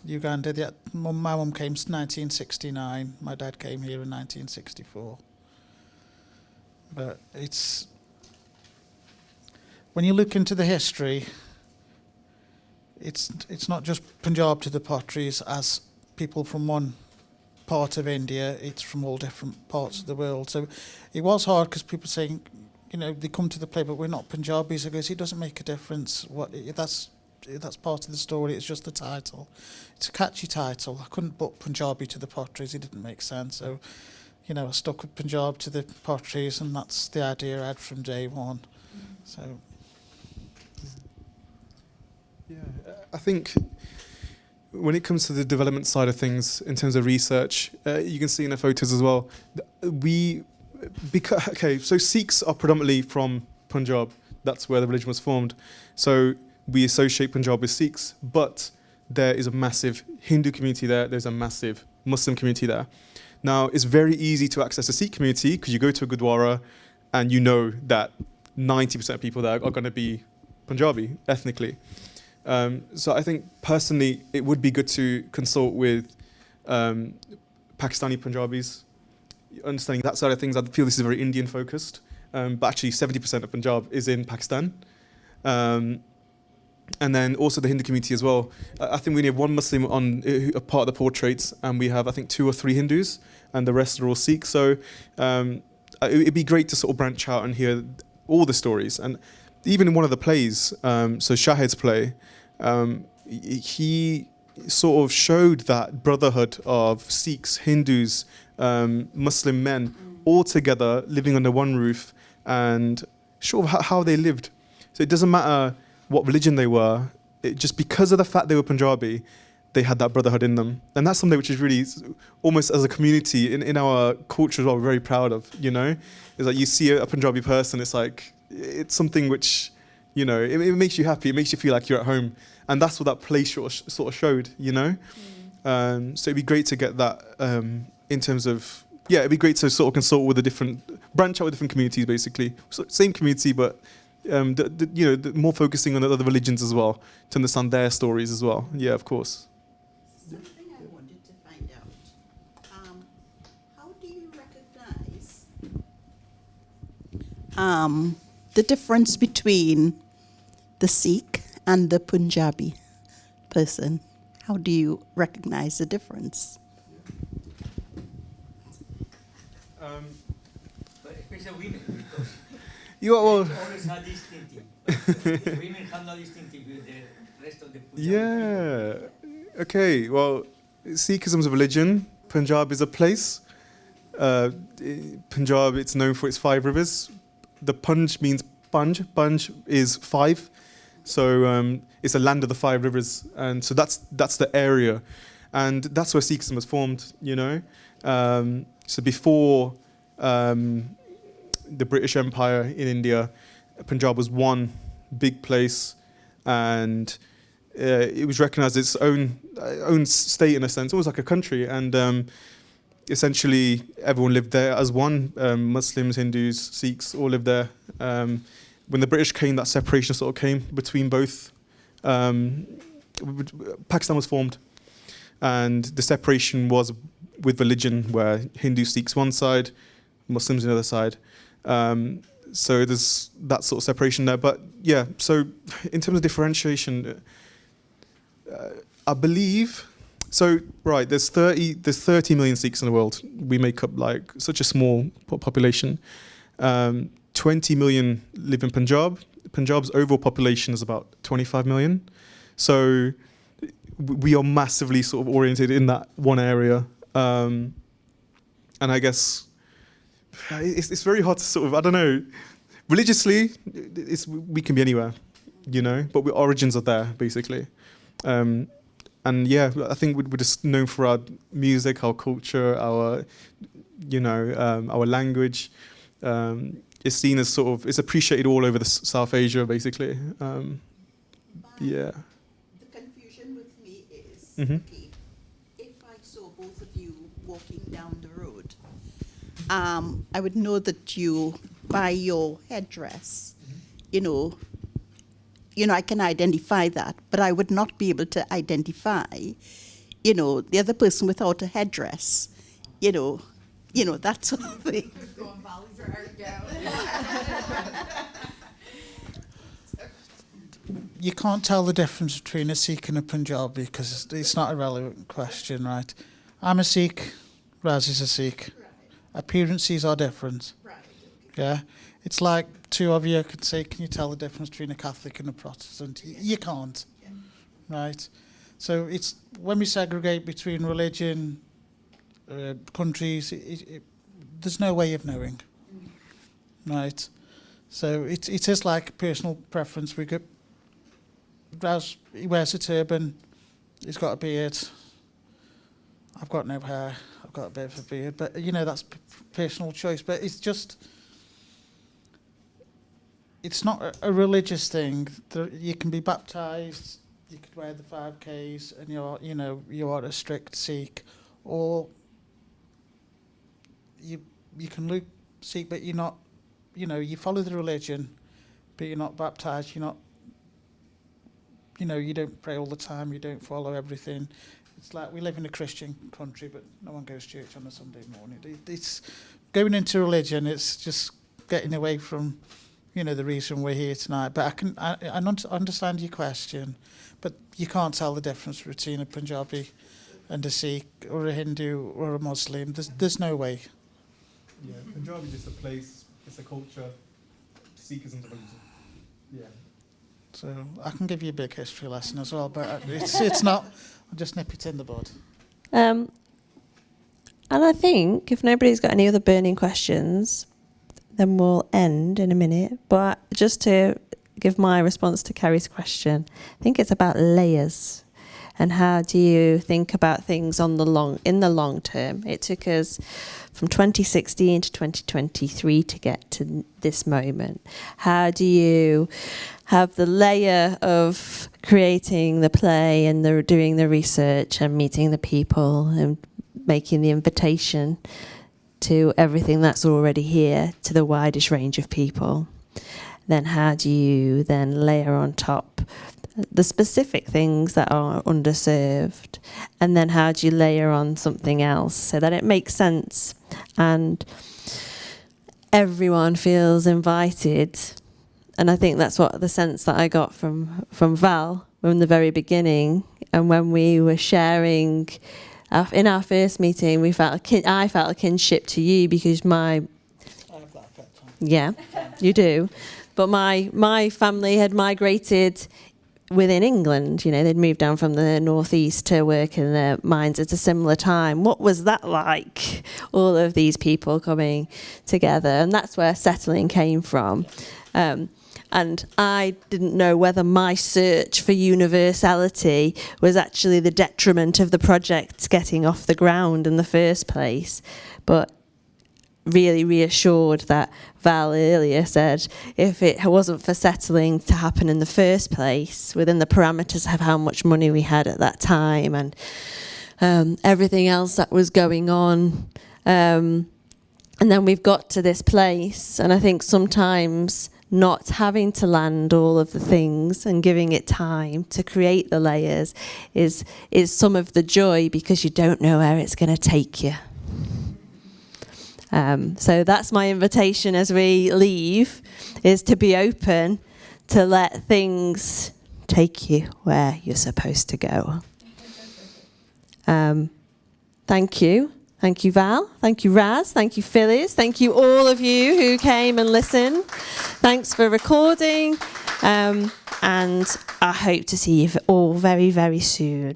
Uganda. My mum came in 1969, my dad came here in 1964. But it's, when you look into the history, it's not just Punjab to the potteries as people from one part of India, it's from all different parts of the world. So it was hard, because people saying, they come to the play, but we're not Punjabis. I goes, it doesn't make a difference. That's part of the story. It's just the title. It's a catchy title. I couldn't put Punjabi to the potteries. It didn't make sense. So, I stuck with Punjab to the potteries, and that's the idea I had from day one. So. Yeah, I think when it comes to the development side of things, in terms of research, you can see in the photos as well, so Sikhs are predominantly from Punjab. That's where the religion was formed. So we associate Punjab with Sikhs, but there is a massive Hindu community there. There's a massive Muslim community there. Now, it's very easy to access the Sikh community, because you go to a Gurdwara and you know that 90% of people there are going to be Punjabi, ethnically. So I think personally it would be good to consult with Pakistani Punjabis, understanding that side of things. I feel this is very Indian focused, but actually 70% of Punjab is in Pakistan. And then also the Hindu community as well. I think we only have one Muslim on a part of the portraits, and we have, I think, 2 or 3 Hindus, and the rest are all Sikhs. So it'd be great to sort of branch out and hear all the stories. And even in one of the plays, so Shahid's play, he sort of showed that brotherhood of Sikhs, Hindus, Muslim men, all together living under one roof, and sort of how they lived. So it doesn't matter what religion they were, just because of the fact they were Punjabi, they had that brotherhood in them. And that's something which is really, almost as a community, in our culture as well, we're very proud of, It's like you see a Punjabi person, it's like, it's something which, it makes you happy, it makes you feel like you're at home. And that's what that play sort of showed, So it'd be great to get that in terms of, it'd be great to sort of consult with branch out with different communities, basically. So same community, but more focusing on the other religions as well, to understand their stories as well. Yeah, of course. Something I wanted to find out, how do you recognize the difference between the Sikh and the Punjabi person? How do you recognize the difference? Especially women, because you are all. they always have distinctive. Women have no distinctive with the rest of the Punjabi. Yeah. Okay. Well, Sikhism is a religion. Punjab is a place. Punjab, it's known for its 5 rivers. The Punj means Punj. Punj is 5. So it's a land of the 5 rivers, and so that's the area, and that's where Sikhism was formed. So before the British Empire in India, Punjab was one big place, and it was recognised as its own state in a sense, almost like a country, and essentially everyone lived there as one. Muslims, Hindus, Sikhs all lived there. When the British came, that separation sort of came between both. Pakistan was formed, and the separation was with religion, where Hindu, Sikhs one side, Muslims on the other side. So there's that sort of separation there. But yeah, so in terms of differentiation, I believe, so right, there's 30 million Sikhs in the world. We make up like such a small population. 20 million live in Punjab. Punjab's overall population is about 25 million. So we are massively sort of oriented in that one area. And I guess it's very hard to sort of, I don't know, religiously, we can be anywhere, you know, but our origins are there, basically. And yeah, I think we're just known for our music, our culture, our, you know, our language. It's seen as sort of, it's appreciated all over the South Asia, basically. Yeah. The confusion with me is, Mm-hmm. okay, if I saw both of you walking down the road, I would know that you, by your headdress, you know, I can identify that, but I would not be able to identify, you know, the other person without a headdress, you know, that sort of thing. You can't tell the difference between a Sikh and a Punjabi because it's not a relevant question, right? I'm a Sikh, Raz is a Sikh. Right. Appearances are different. Right. Yeah? It's like two of you could say, can you tell the difference between a Catholic and a Protestant? You can't. Yeah. Right? So it's when we segregate between religion, countries, there's no way of knowing. Right? So it is like personal preference. We go, Raz, he wears a turban, he's got a beard. I've got no hair, I've got a bit of a beard, but you know, that's personal choice. But it's just, it's not a religious thing. You can be baptised, you could wear the 5Ks, and you are a strict Sikh, or you can look Sikh, but you're not. You follow the religion, but you're not baptised. You're not. You don't pray all the time. You don't follow everything. It's like we live in a Christian country, but no one goes to church on a Sunday morning. It's going into religion. It's just getting away from, the reason we're here tonight. But I understand your question, but you can't tell the difference between a Punjabi and a Sikh or a Hindu or a Muslim. There's no way. Yeah, Punjab is just a place. It's a culture. Sikh isn't a religion. Yeah. So I can give you a big history lesson as well, but it's not. I'll just nip it in the bud. And I think if nobody's got any other burning questions, then we'll end in a minute. But just to give my response to Kerry's question, I think it's about layers. And how do you think about things in the long term? It took us from 2016 to 2023 to get to this moment. How do you have the layer of creating the play and doing the research and meeting the people and making the invitation to everything that's already here to the widest range of people? Then how do you then layer on top the specific things that are underserved, and then how do you layer on something else so that it makes sense and everyone feels invited? And I think that's what the sense that I got from Val from the very beginning, and when we were sharing in our first meeting, I felt a kinship to you because I have that effect. Yeah, you do. But my family had migrated within England. They'd moved down from the northeast to work in the mines at a similar time. What was that like? All of these people coming together, and that's where settling came from. And I didn't know whether my search for universality was actually the detriment of the project getting off the ground in the first place. But really reassured that Val earlier said if it wasn't for settling to happen in the first place, within the parameters of how much money we had at that time and everything else that was going on, and then we've got to this place, and I think sometimes not having to land all of the things and giving it time to create the layers is some of the joy, because you don't know where it's going to take you. So that's my invitation as we leave, is to be open to let things take you where you're supposed to go. Thank you. Thank you, Val. Thank you, Raz. Thank you, Phyllis. Thank you, all of you who came and listened. Thanks for recording. And I hope to see you all very, very soon.